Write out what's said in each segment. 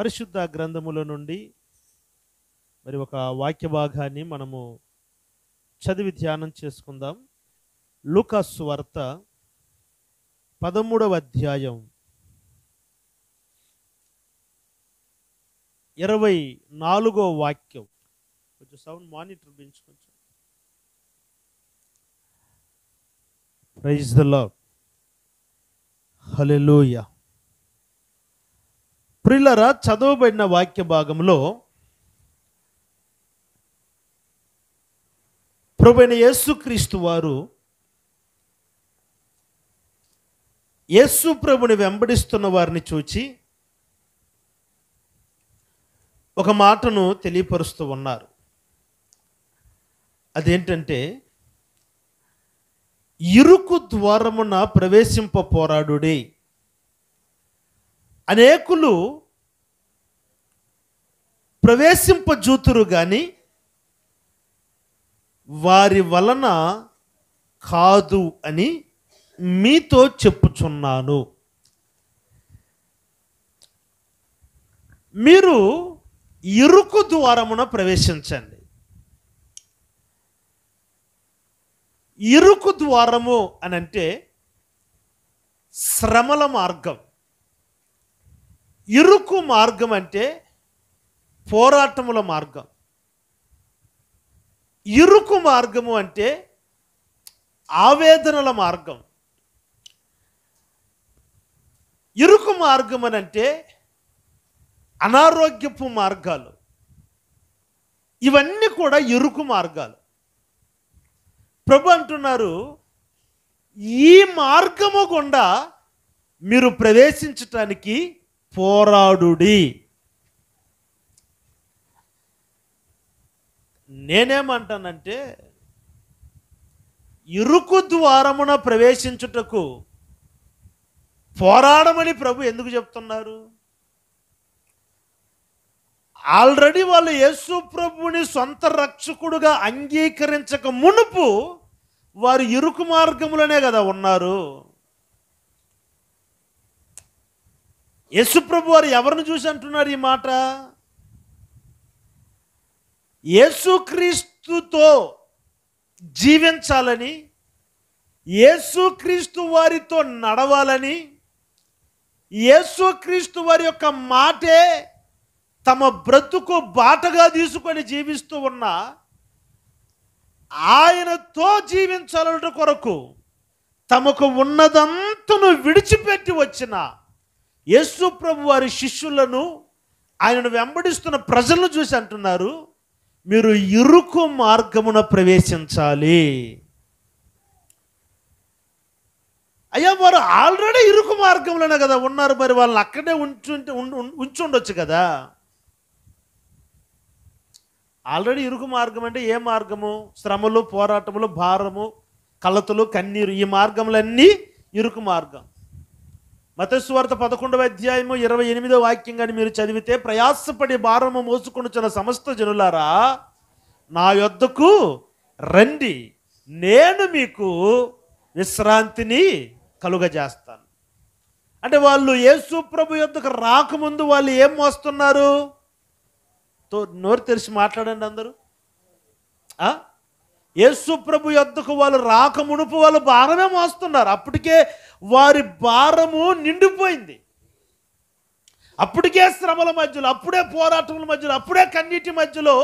పరిశుద్ధ గ్రంథముల నుండి మరి ఒక వాక్య భాగాన్ని మనము చదివి ధ్యానం చేసుకుందాం. లూకా సువార్త 13వ అధ్యాయం 24వ వాక్యం. కొంచెం సౌండ్ మానిటర్ పెంచుకోవచ్చు. Praise the lord. హల్లెలూయా. ప్రియులారా, చదవబడిన వాక్య భాగంలో ప్రభువైన యేసుక్రీస్తు వారు యేసు ప్రభుని వెంబడిస్తున్న వారిని చూచి ఒక మాటను తెలియపరుస్తూ ఉన్నారు. అదేంటంటే, ఇరుకు ద్వారమున ప్రవేశింప పోరాడుడి. అనేకులు ప్రవేశింపజూతురు గాని వారి వలన కాదు అని మీతో చెప్పుచున్నాను. మీరు ఇరుకు ద్వారమున ప్రవేశించండి. ఇరుకు ద్వారము అని అంటే శ్రమల మార్గం. ఇరుకు మార్గం అంటే పోరాటముల మార్గం. ఇరుకు మార్గము అంటే ఆవేదనల మార్గం. ఇరుకు మార్గం అని అంటే అనారోగ్యపు మార్గాలు. ఇవన్నీ కూడా ఇరుకు మార్గాలు. ప్రభు అంటున్నారు, ఈ మార్గము గుండా మీరు ప్రవేశించటానికి పోరాడుడి. నేనేమంటానంటే, ఇరుకు ద్వారమున ప్రవేశించుటకు పోరాడమని ప్రభు ఎందుకు చెప్తున్నారు? ఆల్రెడీ వాళ్ళు యేసు ప్రభుని సొంత రక్షకుడుగా అంగీకరించక మునుపు వారు ఇరుకు మార్గములోనే కదా ఉన్నారు. యేసు ప్రభు వారు ఎవరిని చూసి అంటున్నారు ఈ మాట? యేసుక్రీస్తుతో జీవించాలని, యేసుక్రీస్తు వారితో నడవాలని, యేసుక్రీస్తు వారి యొక్క మాటే తమ బ్రతుకు బాటగా తీసుకొని జీవిస్తూ ఉన్న ఆయనతో జీవించాలట కొరకు తమకు ఉన్నదంతను విడిచిపెట్టి వచ్చిన యేసు ప్రభు వారి శిష్యులను, ఆయనను వెంబడిస్తున్న ప్రజలను చూసి అంటున్నారు, మీరు ఇరుకు మార్గమున ప్రవేశించాలి. అయ్యా, వారు ఆల్రెడీ ఇరుకు మార్గంలోనే కదా ఉన్నారు, మరి వాళ్ళని అక్కడే ఉంచుండొచ్చు కదా. ఆల్రెడీ ఇరుకు మార్గం అంటే ఏ మార్గము? శ్రమలు, పోరాటములు, భారము, కలతలు, కన్నీరు, ఈ మార్గములన్నీ ఇరుకు మార్గం. మత్తయి సువార్త 11వ అధ్యాయము 28వ వాక్యం కానీ మీరు చదివితే, ప్రయాసపడి భారము మోసుకొనుచున్న సమస్త జనులారా నా యొద్దకు రండి, నేను మీకు విశ్రాంతిని కలుగజేస్తాను. అంటే వాళ్ళు యేసు ప్రభు యొద్దకు రాకముందు వాళ్ళు ఏం మోస్తున్నారు? నోరు తెరిచి మాట్లాడండి అందరూ. యేసు ప్రభు యొద్దకు వాళ్ళు రాకమునుపు వాళ్ళు భారమే మోస్తున్నారు. అప్పటికే వారి భారము నిండిపోయింది. అప్పటికే శ్రమల మధ్యలో, అప్పుడే పోరాటముల మధ్యలో, అప్పుడే కన్నీటి మధ్యలో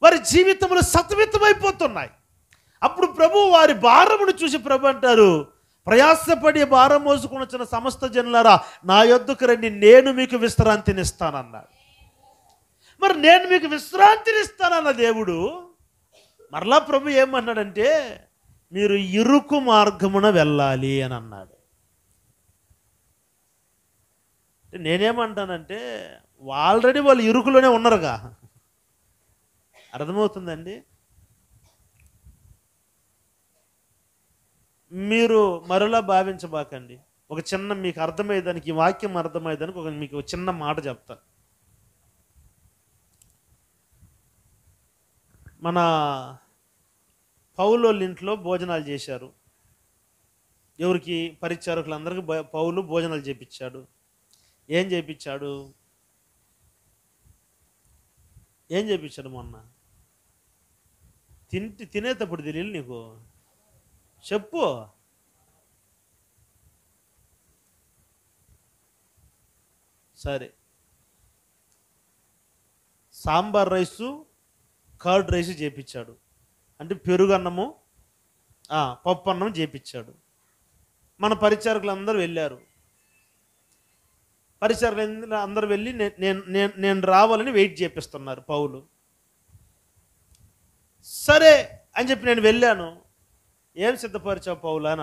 వారి జీవితములు సతమతమైపోతున్నాయి. అప్పుడు ప్రభు వారి భారమును చూసి ప్రభు అంటారు, ప్రయాసపడి భారం మోసుకొని వచ్చిన సమస్త జనులారా నా యొద్దకు రండి, నేను మీకు విశ్రాంతిని ఇస్తానన్నాడు. మరి నేను మీకు విశ్రాంతిని ఇస్తానన్న దేవుడు మరలా ప్రభు ఏమన్నాడంటే, మీరు ఇరుకు మార్గమున వెళ్ళాలి అని అన్నాడు. నేనేమంటానంటే, ఆల్రెడీ వాళ్ళు ఇరుకులోనే ఉన్నారుగా. అర్థమవుతుందండి? మీరు మరలా భావించబాకండి. ఒక చిన్న మీకు అర్థమయ్యేదానికి, ఈ వాక్యం అర్థమయ్యేదానికి మీకు చిన్న మాట చెప్తాను. మన పౌలోళ్ళ ఇంట్లో భోజనాలు చేశారు. ఎవరికి? పరిచారకులందరికీ పౌలు భోజనాలు చేపించాడు. ఏం చేయించాడు? ఏం చేయించాడు మొన్న? తినేటప్పుడు తెలియదు నీకు? చెప్పు. సరే, సాంబార్ రైసు, కర్డ్ రైస్ చేయించాడు. అంటే పెరుగన్నము, పప్పు అన్నం చేయించాడు. మన పరిచారకులు అందరూ వెళ్ళారు. పరిచారకులు అందరూ వెళ్ళి నేను రావాలని వెయిట్ చేపిస్తున్నారు పౌలు. సరే అని చెప్పి నేను వెళ్ళాను. ఏం సిద్ధపరిచావు పౌలు అని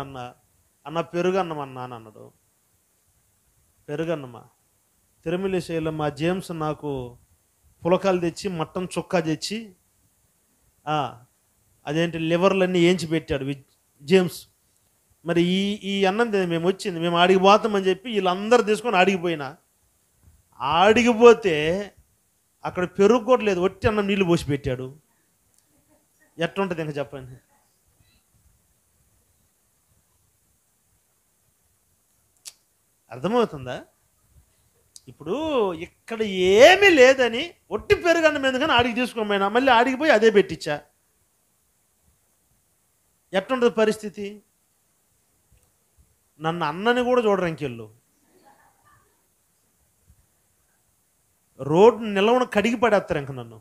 అన్న పెరుగన్నం అన్నా అని అన్నాడు. పెరుగన్నమా? తిరుమల శైలమ్మ జేమ్స్ నాకు పులకాలు తెచ్చి మటన్ చుక్కా తెచ్చి అదేంటి లివర్లన్నీ ఏంచి పెట్టాడు జేమ్స్. మరి ఈ అన్నం మేము వచ్చింది, మేము ఆడిగిపోతామని చెప్పి వీళ్ళందరూ తీసుకొని ఆడిగిపోయినా. ఆడిగిపోతే అక్కడ పెరుగు కూడా లేదు, ఒట్టి అన్నం నీళ్ళు పోసి పెట్టాడు. ఎట్లుంటుంది ఇంకా చెప్పండి? అర్థమవుతుందా? ఇప్పుడు ఇక్కడ ఏమీ లేదని ఒట్టి పెరుగన్నం ఎందుకని ఆడికి తీసుకోమైనా మళ్ళీ ఆడిగిపోయి అదే పెట్టించా. ఎట్లుంటుంది పరిస్థితి? నన్ను అన్నని కూడా చూడరు ఇంకెళ్ళు. రోడ్డు నిలవన కడిగి పడేస్తారు ఇంక నన్ను.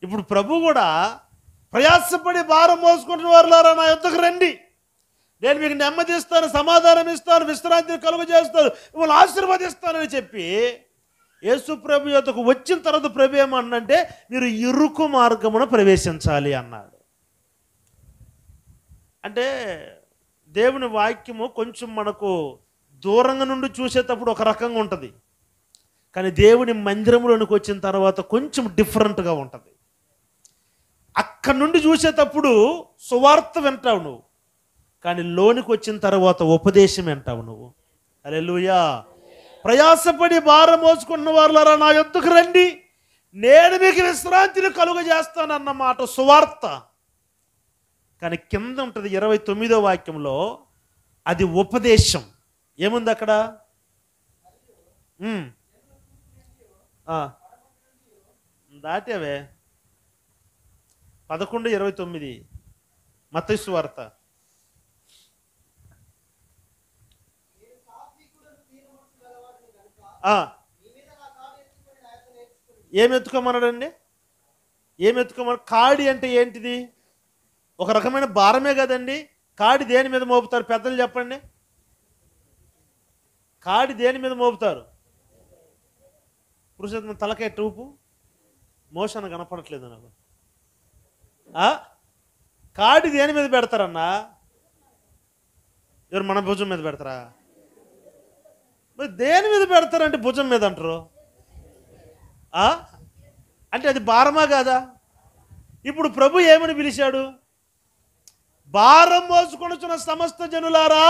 ఇప్పుడు ప్రభు కూడా ప్రయాసపడి భారం మోసుకుంటున్న వారులారా నా యొద్దకు రండి, నేను మీకు నెమ్మది ఇస్తాను, సమాధానం ఇస్తాను, విశ్రాంతిని కలుగ చేస్తాను, మిమ్మల్ని ఆశీర్వదిస్తానని చెప్పి యేసు ప్రభు యొద్దకు వచ్చిన తర్వాత ప్రభు ఏమన్నంటే మీరు ఇరుకు మార్గమున ప్రవేశించాలి అన్నాడు. అంటే దేవుని వాక్యము కొంచెం మనకు దూరంగా నుండి చూసేటప్పుడు ఒక రకంగా ఉంటుంది, కానీ దేవుని మందిరంలోనికి వచ్చిన తర్వాత కొంచెం డిఫరెంట్గా ఉంటుంది. అక్కడి నుండి చూసేటప్పుడు సువార్త వింటావు నువ్వు, కానీ లోనికి వచ్చిన తర్వాత ఉపదేశం వింటావు నువ్వు. హల్లెలూయా. ప్రయాసపడి భారం మోసుకున్న వారులారా నా యొద్దకు రండి, నేను మీకు విశ్రాంతిని కలుగజేస్తానన్న మాట సువార్త. కానీ కింద ఉంటుంది 29వ వాక్యంలో, అది ఉపదేశం. ఏముంది అక్కడ? దాటావే 11:29 మత్తయి సువార్త. ఏమి ఎత్తుకోమన్నాడండి? ఏమి ఎత్తుకోమన్నాడు? కాడి అంటే ఏంటిది? ఒక రకమైన భారమే కదండి. కాడి దేని మీద మోపుతారు పెద్దలు చెప్పండి? కాడి దేని మీద మోపుతారు? పురుషోత్తమ తలకాయ టూపు మోషన్ కనపడట్లేదు నాకు. కాడి దేని మీద పెడతారన్నా? ఎవరు మన భుజం మీద పెడతారా? మరి దేని మీద పెడతారంటే భుజం మీద అంటారు. అంటే అది భారమా కాదా? ఇప్పుడు ప్రభు ఏమని పిలిచాడు? భారం మోసుకొనుచున్న సమస్త జనులారా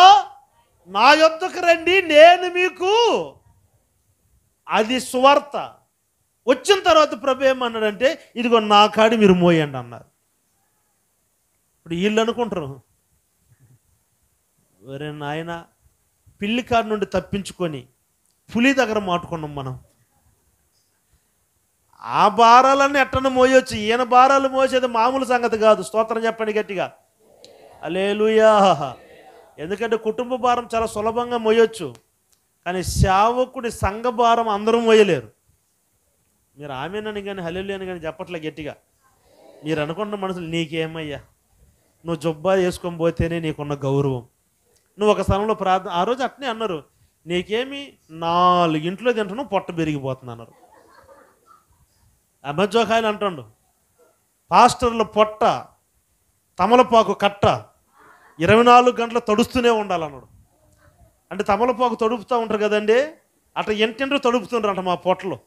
నా యొద్దకు రండి, నేను మీకు. అది సువార్త. వచ్చిన తర్వాత ప్రభు ఏమన్నాడంటే ఇదిగో నా కాడి మీరు మోయండి అన్నారు. ఇప్పుడు వీళ్ళు అనుకుంటారు, వేరే నాయన పిల్లి కాడి నుండి తప్పించుకొని పులి దగ్గర మాటుకున్నాం మనం. ఆ భారాలన్నీ ఎట్టన మోయొచ్చు, ఈయన భారాలు మోసేది మామూలు సంగతి కాదు. స్తోత్రం చెప్పండి గట్టిగా. హల్లెలూయా. ఎందుకంటే కుటుంబ భారం చాలా సులభంగా మోయొచ్చు, కానీ సేవకుడి సంఘ భారం అందరూ మోయలేరు. మీరు ఆమెనని కానీ హల్లెలూయా అని కానీ చెప్పట్లే గట్టిగా. మీరు అనుకున్న మనసులు నీకేమయ్యా, నువ్వు జొబ్బా వేసుకొని పోతేనే నీకున్న గౌరవం. నువ్వు ఒక స్థలంలో ప్రార్థన, ఆ రోజు అట్నే అన్నారు, నీకేమి 4 ఇంట్లో తింటున్నావు పొట్ట పెరిగిపోతుంది అన్నారు. అబద్ధోకాయలు అంటుండు, పాస్టర్ల పొట్ట తమలపాకు కట్ట 24 గంటలు తడుస్తూనే ఉండాలన్నాడు. అంటే తమలపాకు తడుపుతూ ఉంటారు కదండి, అట్లా ఎంటింటూ తడుపుతుండ్రంట మా పొట్టలు.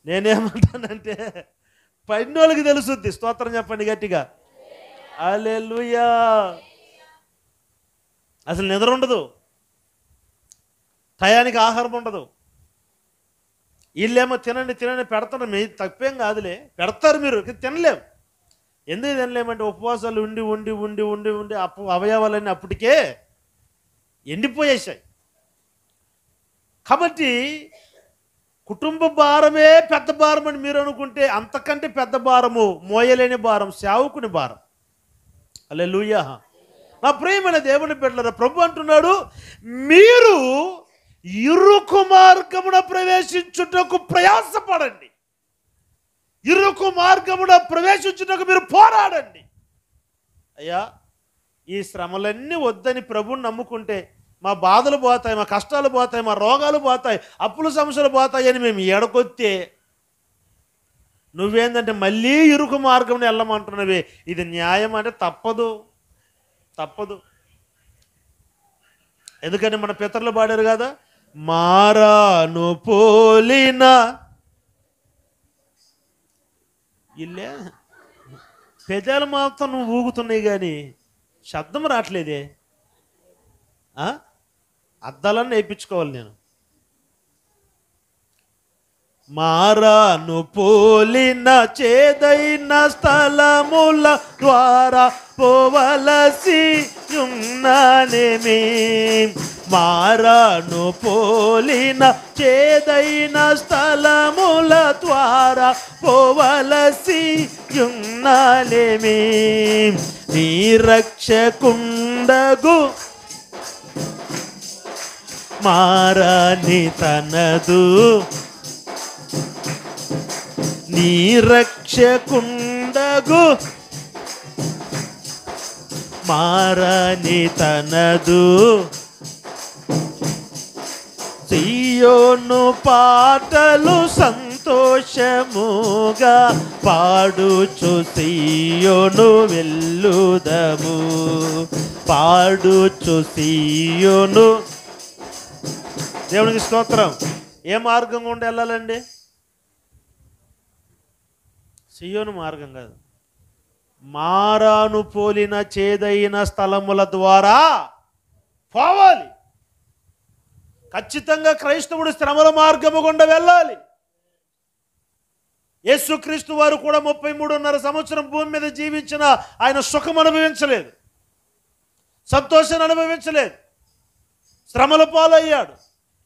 నేనేమంటానంటే పైనోళ్ళకి తెలుసుద్ది. స్తోత్రం చెప్పండి గట్టిగా. హల్లెలూయా. అసలు నిద్ర ఉండదు, టయానికి ఆహారం ఉండదు. వీళ్ళేమో తినండి తినండి పెడతారు, మీ తప్పేం కాదులే, పెడతారు, మీరు తినలేము. ఎందుకు తినలేమంటే ఉపవాసాలు ఉండి ఉండి ఉండి ఉండి ఉండి అవయవాలన్నీ అప్పటికే ఎండిపోయేశాయి. కాబట్టి కుటుంబ భారమే పెద్ద భారం అని మీరు అనుకుంటే, అంతకంటే పెద్ద భారము మోయలేని భారం సేవకుని భారం. హల్లెలూయా. నా ప్రియమైన దేవుని బిడ్డలారా, ప్రభు అంటున్నాడు, మీరు ఇరుకు మార్గమున ప్రవేశించుటకు ప్రయాసపడండి. ఇరుకు మార్గమున ప్రవేశించుటకు మీరు పోరాడండి. అయ్యా, ఈ శ్రమలన్నీ వద్దని ప్రభువుని నమ్ముకుంటే మా బాధలు పోతాయి, మా కష్టాలు పోతాయి, మా రోగాలు పోతాయి, అప్పుల సమస్యలు పోతాయి అని మేము ఏడకొస్తే, నువ్వేందంటే మళ్ళీ ఇరుకు మార్గం వెళ్ళమంటున్నవే. ఇది న్యాయం అంటే తప్పదు. ఎందుకంటే మన పితరులు పాడారు కదా, మారాను పోలిన ఇల్లే పెదాలు మాత్రం నువ్వు ఊగుతున్నాయి కానీ శబ్దం రావట్లేదే. అద్దాలన్నీ వేయించుకోవాలి నేను. మారాను పోలిన చేదైన స్థలముల ద్వారా పోవలసి ఉన్ననేమి. మారాను పోలిన చేదైన స్థలముల ద్వారా పోవలసి ఉన్ననేమి. నీ రక్షకుండగు మారాని తనదు, నీ రక్షకుండగు మారాని తనదు. సియోను పాటలు సంతోషముగా పాడుచు సియోను వెళ్ళుదము. పాడుచు సియోను. దేవునికి స్తోత్రం. ఏ మార్గం గుండా వెళ్ళాలండి? సియోను మార్గం కాదు, మారాను పోలిన చేదైన స్థలముల ద్వారా పోవాలి. ఖచ్చితంగా క్రైస్తవుడు శ్రమల మార్గము గుండా వెళ్ళాలి. యేసుక్రీస్తు వారు కూడా 33.5 సంవత్సరం భూమి మీద జీవించిన ఆయన సుఖం అనుభవించలేదు, సంతోషాన్ని అనుభవించలేదు, శ్రమల పాలయ్యాడు.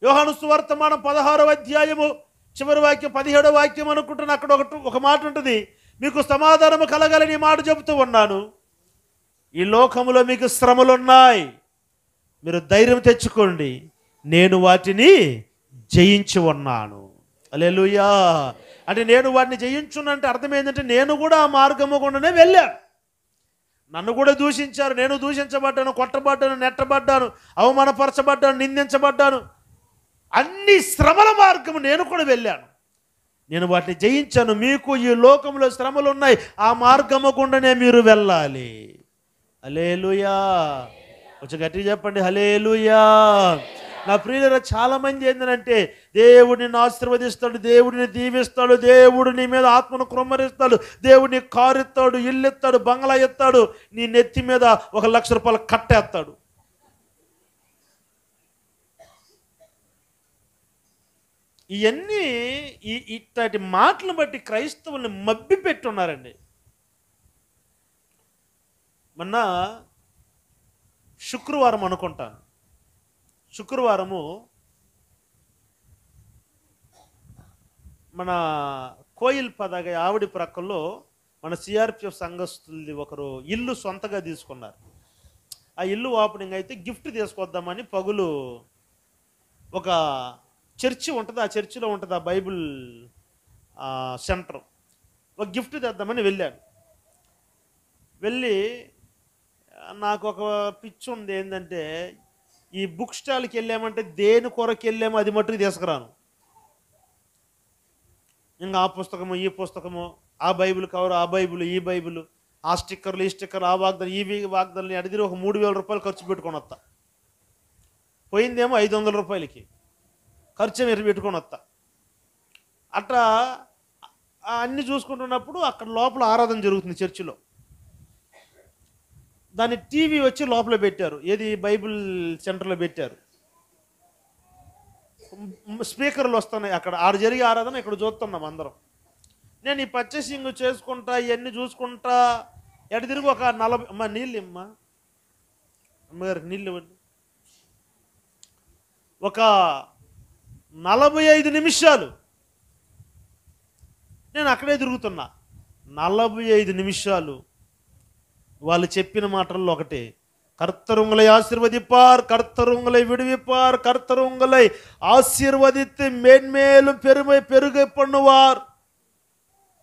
యోహాను సువార్తమానం 16వ అధ్యాయము చివరి వాక్యం 17వ వాక్యం అనుకుంటున్నా, అక్కడ ఒక మాట ఉంటుంది, మీకు సమాధానము కలగాలని మాట చెబుతూ ఉన్నాను. ఈ లోకములో మీకు శ్రమలున్నాయి, మీరు ధైర్యం తెచ్చుకోండి, నేను వాటిని జయించి ఉన్నాను. హల్లెలూయా. అంటే నేను వాటిని జయించున్నంటే అర్థం ఏంటంటే, నేను కూడా ఆ మార్గము గుండానే వెళ్ళాను. నన్ను కూడా దూషించారు, నేను దూషించబడ్డాను, కొట్టబడ్డాను, నెట్టబడ్డాను, అవమానపరచబడ్డాను, నిందించబడ్డాను. అన్ని శ్రమల మార్గము నేను కూడా వెళ్ళాను, నేను వాటిని జయించాను. మీకు ఈ లోకంలో శ్రమలు ఉన్నాయి, ఆ మార్గము గుండానే మీరు వెళ్ళాలి. హల్లెలూయా. కొంచెం గట్టిగా చెప్పండి, హల్లెలూయా. నా ప్రియుల చాలామంది ఏంటంటే, దేవుడిని ఆశీర్వదిస్తాడు, దేవుడిని దీవిస్తాడు, దేవుడు నీ మీద ఆత్మను కృమ్మరిస్తాడు, దేవుడిని కారు ఇస్తాడు, ఇల్లు ఇస్తాడు, బంగ్లా ఇస్తాడు, నీ నెత్తి మీద 1,00,000 రూపాయలు కట్టేస్తాడు. ఇవన్నీ ఇట్లాంటి మాటలను బట్టి క్రైస్తవుల్ని మబ్బి పెట్టున్నారండి. మొన్న శుక్రవారం అనుకుంటాను, శుక్రవారము మన కోయిల్ పదగ ఆవిడి ప్రక్కల్లో మన సిఆర్పిఎఫ్ సంఘస్థులది ఒకరు ఇల్లు సొంతగా తీసుకున్నారు. ఆ ఇల్లు ఓపెనింగ్ అయితే గిఫ్ట్ తీసుకొద్దామని పగులు ఒక చర్చి ఉంటుంది, ఆ చర్చిలో ఉంటుంది ఆ బైబిల్ సెంటర్, ఒక గిఫ్ట్ తెద్దామని వెళ్ళాను. వెళ్ళి నాకు ఒక పిచ్చి ఉంది ఏంటంటే, ఈ బుక్ స్టాల్కి వెళ్ళామంటే దేని కొరకు వెళ్ళామో అది మట్టుకు తీసుకురాను. ఇంకా ఆ పుస్తకము, ఈ పుస్తకము, ఆ బైబిల్ కవర్, ఆ బైబిల్, ఈ బైబిల్, ఆ స్టిక్కర్లు, ఈ స్టిక్కర్లు, ఆ వాగ్దాలు, ఈ వాగ్దాలని అడిగితే ఒక 3,000 రూపాయలు ఖర్చు పెట్టుకొని వస్తా. పోయిందేమో 500 రూపాయలకి ఖర్చు మీరు పెట్టుకొని వస్తా. అట్లా అన్నీ చూసుకుంటున్నప్పుడు అక్కడ లోపల ఆరాధన జరుగుతుంది చర్చిలో. దాన్ని టీవీ వచ్చి లోపల పెట్టారు, ఏది బైబిల్ సెంటర్లో పెట్టారు. స్పీకర్లు వస్తున్నాయి, అక్కడ జరిగే ఆరాధన ఇక్కడ చూస్తున్నాం అందరం. నేను ఈ పర్చేసింగ్ చేసుకుంటా, ఇవన్నీ చూసుకుంటా, ఎటు తిరిగి ఒక 40 నీళ్ళు ఇమ్మా, అమ్మగారికి నీళ్ళు ఇవ్వండి, ఒక 45 నిమిషాలు నేను అక్కడే తిరుగుతున్నా. 45 నిమిషాలు వాళ్ళు చెప్పిన మాటల్లో ఒకటే, கர்த்தர் உங்களை ஆசீர்வதிப்பார், கர்த்தர் உங்களை விடுவிப்பார், கர்த்தர் உங்களை ஆசீர்வதித்து மேன்மேலும் பெருமை பெருக பண்ணுவார்.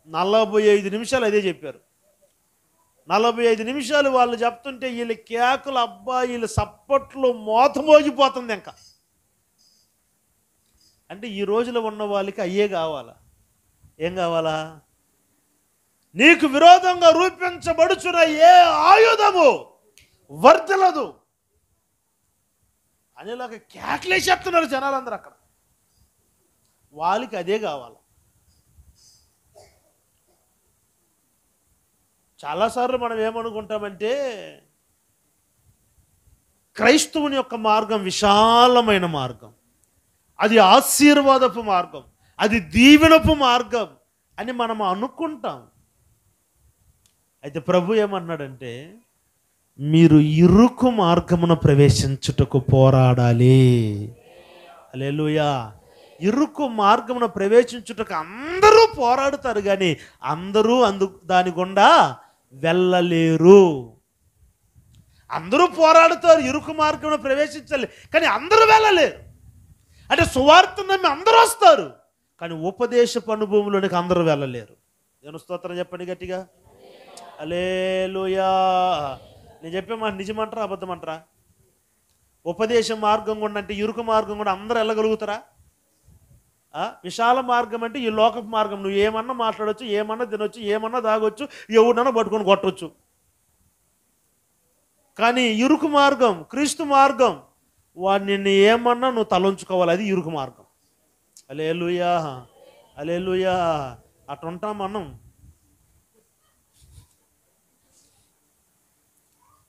45 నిమిషాలు అదే చెప్పారు. 45 నిమిషాలు వాళ్ళు చెప్తుంటే వీళ్ళ కేకలు, అబ్బా వీళ్ళ సప్పట్లు మోతమోగిపోతుంది. ఇంకా అంటే ఈ రోజులో ఉన్న వాళ్ళకి అయ్యే కావాలా? ఏం కావాలా? నీకు విరోధంగా రూపించబడుచున్న ఏ ఆయుధము వర్ధలదు అనేలాగా కేకలేసి చెప్తున్నారు జనాలందరూ. అక్కడ వాళ్ళకి అదే కావాలి. చాలాసార్లు మనం ఏమనుకుంటామంటే క్రైస్తవుని యొక్క మార్గం విశాలమైన మార్గం, అది ఆశీర్వాదపు మార్గం, అది దీవెనపు మార్గం అని మనం అనుకుంటాం. అయితే ప్రభు ఏమన్నాడంటే, మీరు ఇరుకు మార్గమున ప్రవేశించుటకు పోరాడాలి. హల్లెలూయా. ఇరుకు మార్గమున ప్రవేశించుటకు అందరూ పోరాడుతారు, కానీ అందరూ దాని గుండా వెళ్ళలేరు. అందరూ పోరాడుతారు, ఇరుకు మార్గమున ప్రవేశించాలి, కానీ అందరూ వెళ్ళలేరు. అంటే సువార్త నమ్మి అందరూ వస్తారు, కానీ ఉపదేశపు అనుభవంలోనికి అందరూ వెళ్ళలేరు. నేను స్తోత్రం చెప్పండి గట్టిగా. హల్లెలూయా. నేను చెప్పే మాట నిజమంటారా అబద్ధమంటారా? ఉపదేశ మార్గం కూడా అంటే ఇరుకు మార్గం కూడా అందరూ వెళ్ళగలుగుతారా? విశాల మార్గం అంటే ఈ లోకపు మార్గం, నువ్వు ఏమన్నా మాట్లాడవచ్చు, ఏమన్నా తినొచ్చు, ఏమన్నా తాగొచ్చు, ఎవరినన్నా పట్టుకొని కొట్టవచ్చు. కానీ ఇరుకు మార్గం, క్రీస్తు మార్గం, నిన్ను ఏమన్నా నువ్వు తలంచుకోవాలి, అది ఇరుకు మార్గం. హల్లెలూయా, హల్లెలూయా. అటుంటాం మనం.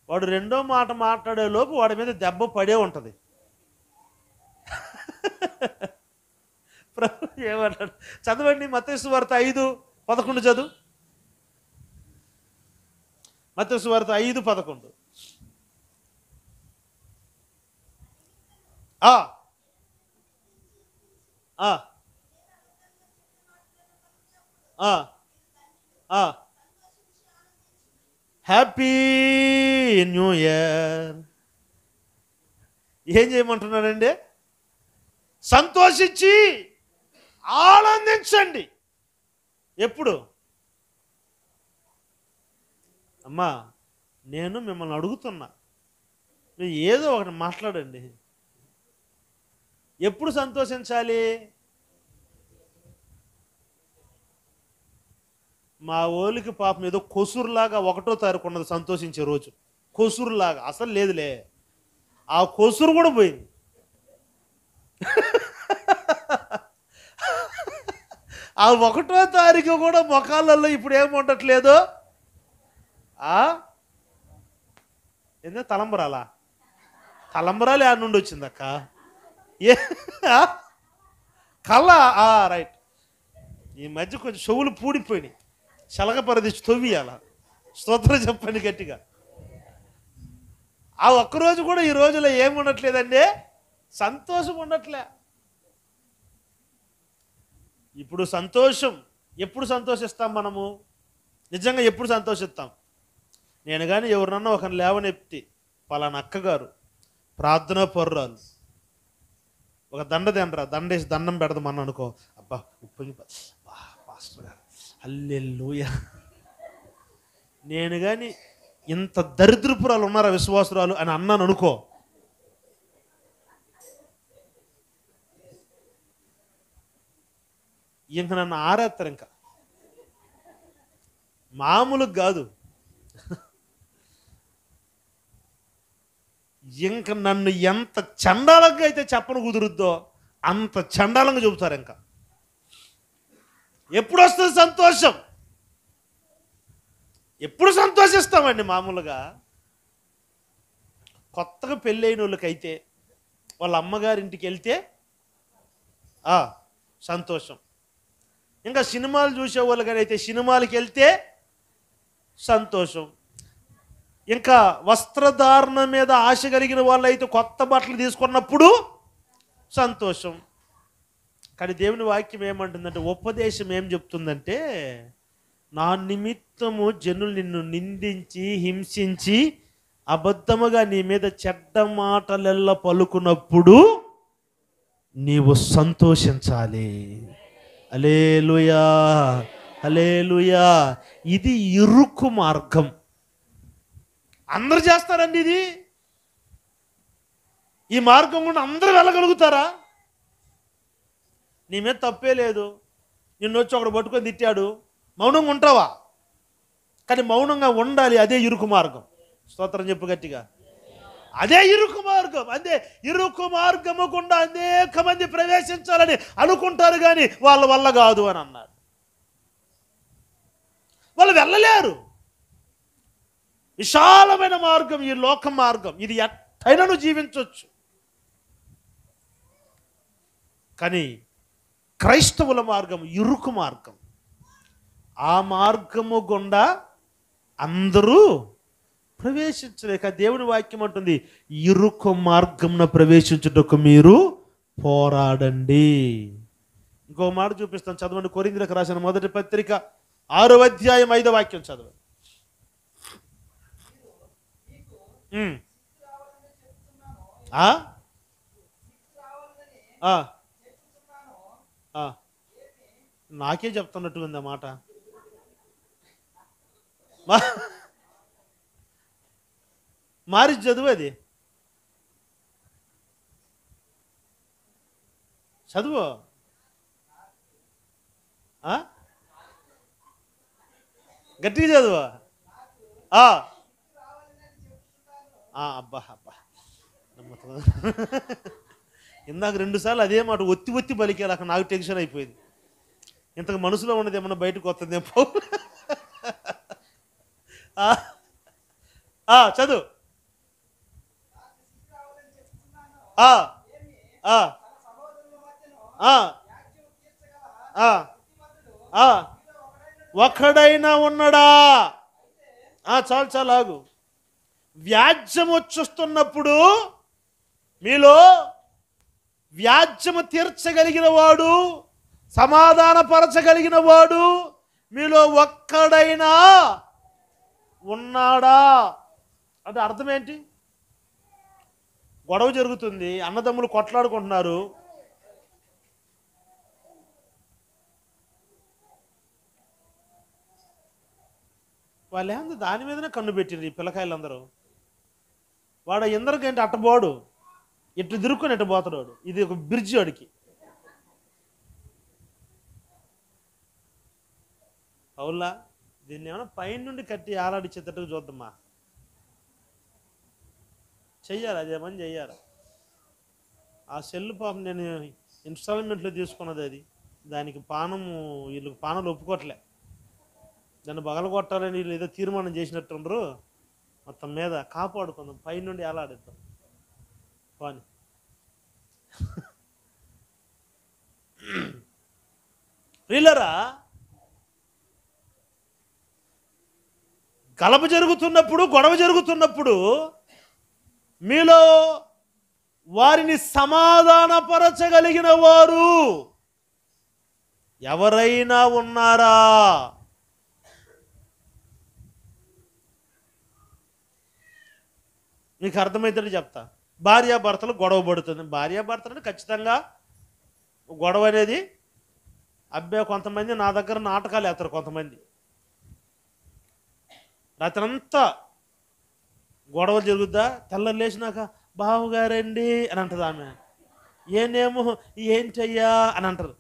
వాడు రెండో మాట మాట్లాడే లోపు వాడి మీద దెబ్బ పడే ఉంటుంది. ఏమంటాడు? చదవండి, మత్తయి సువార్త 5:11 చదువు. మత్తయి సువార్త 5:11. Happy new year. ఏం చేయమంటున్నాడండి? సంతోషించి ఆనందించండి. ఎప్పుడు? అమ్మా, నేను మిమ్మల్ని అడుగుతున్నా, మీరు ఏదో ఒకటి మాట్లాడండి. ఎప్పుడు సంతోషించాలి? మా ఓలికి పాపం ఏదో కొసురులాగా 1వ తారీఖు ఉన్నది సంతోషించే రోజు. కొసురులాగా అసలు లేదులే, ఆ కొసురు కూడా పోయింది. ఆ 1వ తారీఖు కూడా మొఖాలలో ఇప్పుడు ఏముండట్లేదు. ఏంటంటే తలంబరాలా? తలంబరాలు ఆ నుండి వచ్చిందక్క. ఏ కళ్ళ రైట్. ఈ మధ్య కొంచెం చెవులు పూడిపోయినాయి, చలక పరదిచ్చి తొవ్వియాల. స్తోత్రం చెప్పండి గట్టిగా. ఆ ఒక్కరోజు కూడా ఈ రోజులో ఏముండట్లేదండి, సంతోషం ఉండట్లే. ఇప్పుడు సంతోషం ఎప్పుడు సంతోషిస్తాం మనము? నిజంగా ఎప్పుడు సంతోషిస్తాం? నేను కానీ ఎవరినన్నా ఒక లేవనెత్తి, పలానా అక్కగారు ప్రార్థనా పర్రాలు, ఒక దండేసి దండం పెడదామని అనుకో, అబ్బా ఉప్పొంగి పాస్టర్ గారు హల్లెలూయా. నేను కానీ ఇంత దరిద్రపురాలు ఉన్నారా విశ్వాసురాలు అని అన్నాను అనుకో, ఇంక నన్ను ఆరేస్తారు. ఇంకా మామూలుగా కాదు, ఇంక నన్ను ఎంత చండాలంగా అయితే చెప్పను కుదురుద్దో అంత చండాలంగా చెబుతారు. ఇంకా ఎప్పుడు వస్తుంది సంతోషం? ఎప్పుడు సంతోషిస్తామండి? మామూలుగా కొత్తగా పెళ్ళైన వాళ్ళకైతే వాళ్ళ అమ్మగారింటికి వెళ్తే సంతోషం. ఇంకా సినిమాలు చూసే వాళ్ళకైతే సినిమాలకి వెళ్తే సంతోషం. ఇంకా వస్త్రధారణ మీద ఆశ కలిగిన వాళ్ళు అయితే కొత్త బట్టలు తీసుకున్నప్పుడు సంతోషం. కానీ దేవుని వాక్యం ఏమంటుందంటే, ఉపదేశం ఏం చెప్తుందంటే, నా నిమిత్తము జనులు నిన్ను నిందించి హింసించి అబద్ధముగా నీ మీద చెడ్డ మాటలెల్ల పలుకున్నప్పుడు నీవు సంతోషించాలి. హల్లెలూయా, హల్లెలూయా. ఇది ఇరుకు మార్గం. అందరూ చేస్తారండి ఇది. ఈ మార్గం కూడా అందరూ వెళ్ళగలుగుతారా? నీ మీద తప్పే లేదు, నిన్ను వచ్చి ఒకడు పట్టుకొని తిట్టాడు, మౌనంగా ఉంటావా? కానీ మౌనంగా ఉండాలి. అదే ఇరుకు మార్గం. స్తోత్రం చెప్పు గట్టిగా. అదే ఇరుకు మార్గం. అదే ఇరుకు మార్గము గుండా అనేక మంది ప్రవేశించాలని అనుకుంటారు, కానీ వాళ్ళ వల్ల కాదు అని అన్నాడు. వాళ్ళు వెళ్ళలేరు. విశాలమైన మార్గం ఈ లోక మార్గం. ఇది ఎట్టైనా నువ్వు జీవించవచ్చు. కానీ క్రైస్తవుల మార్గం ఇరుకు మార్గం. ఆ మార్గము గుండా అందరూ ప్రవేశించలేక దేవుని వాక్యం అంటుంది, ఇరుకు మార్గంన ప్రవేశించుటకు మీరు పోరాడండి. ఇంకో మాట చూపిస్తాను, చదవండి. కొరింథీయులకు రాసిన మొదటి పత్రిక 6వ అధ్యాయం 5వ వాక్యం చదవండి. నాకే చెప్తున్నట్టు ఉంది ఆ మాట. మారి చదువు, అది చదువు. గట్టిగా చదువు. అబ్బా అబ్బా, ఇందాక 2 సార్లు అదే మాట ఒత్తి ఒత్తి పలికేలా నాకు టెన్షన్ అయిపోయింది. ఇంతకు మనసులో ఉన్నది ఏమన్నా బయటకు వస్తుందేమో. చదువు. ఒకడైనా ఉన్నాడా? చాలు చాలు ఆగు. వ్యాజ్యం వచ్చేస్తున్నప్పుడు మీలో వ్యాజ్యము తీర్చగలిగిన వాడు, సమాధానపరచగలిగిన వాడు మీలో ఒక్కడైనా ఉన్నాడా అంటే అర్థం ఏంటి? గొడవ జరుగుతుంది, అన్నదమ్ములు కొట్లాడుకుంటున్నారు. వాళ్ళు ఏంది దాని మీదనే కన్ను పెట్టిండ్రు ఈ పిల్లకాయలందరూ. వాడు ఎందరికంటే అట్టబోడు, ఇటు దిరుక్కుని ఎట్టు పోతాడు. ఇది ఒక బ్రిడ్జి వాడికి. అవులా, దీన్ని ఏమైనా పైన నుండి కట్టి ఆలాడిచ్చేటట్టుగా చూద్దామా? చెయ్యాలి, అదేమని చెయ్యాలి. ఆ సెల్ పాపం నేను ఇన్స్టాల్మెంట్లో తీసుకున్నది. అది దానికి వీళ్ళు పానలు ఒప్పుకోవట్లే. దాన్ని బగలు కొట్టాలని వీళ్ళు ఏదో తీర్మానం చేసినట్టుండ్రు. మొత్తం మీద కాపాడుకుందాం, పైన నుండి ఆలాడిద్దాం పాని. వీళ్ళరా గలప జరుగుతున్నప్పుడు, గొడవ జరుగుతున్నప్పుడు మీలో వారిని సమాధానపరచగలిగిన వారు ఎవరైనా ఉన్నారా? మీకు అర్థమవుతుంది చెప్తా. భార్యాభర్తలు గొడవ పడుతుంది. భార్యాభర్తలు ఖచ్చితంగా గొడవ అనేది, అబ్బాయి కొంతమంది నా దగ్గర నాటకాలు వేస్తారు. కొంతమంది రాత్రంతా గొడవలు జరుగుద్దా, తెల్లని లేచినాక బావుగారండి అని అంటది ఆమె. ఏనేమో ఏంటయ్యా అని అంటారు.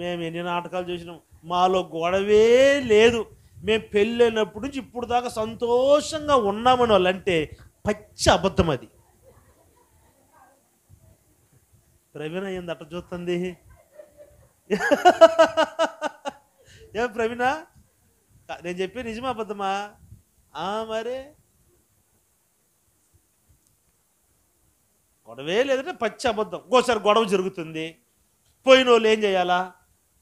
మేము ఎన్ని నాటకాలు చూసినాం, మాలో గొడవే లేదు, మేము పెళ్ళైనప్పటి నుంచి ఇప్పుడు దాకా సంతోషంగా ఉన్నామని వాళ్ళంటే పచ్చి అబద్ధం. అది ప్రవీణ అయ్యింది అట్ట చూస్తుంది. ఏ ప్రవీణ, నేను చెప్పి నిజమా అబద్ధమా? మరే గొడవే లేదంటే పచ్చి అబద్ధం. ఇంకోసారి గొడవ జరుగుతుంది, పోయిన వాళ్ళు ఏం చేయాలా?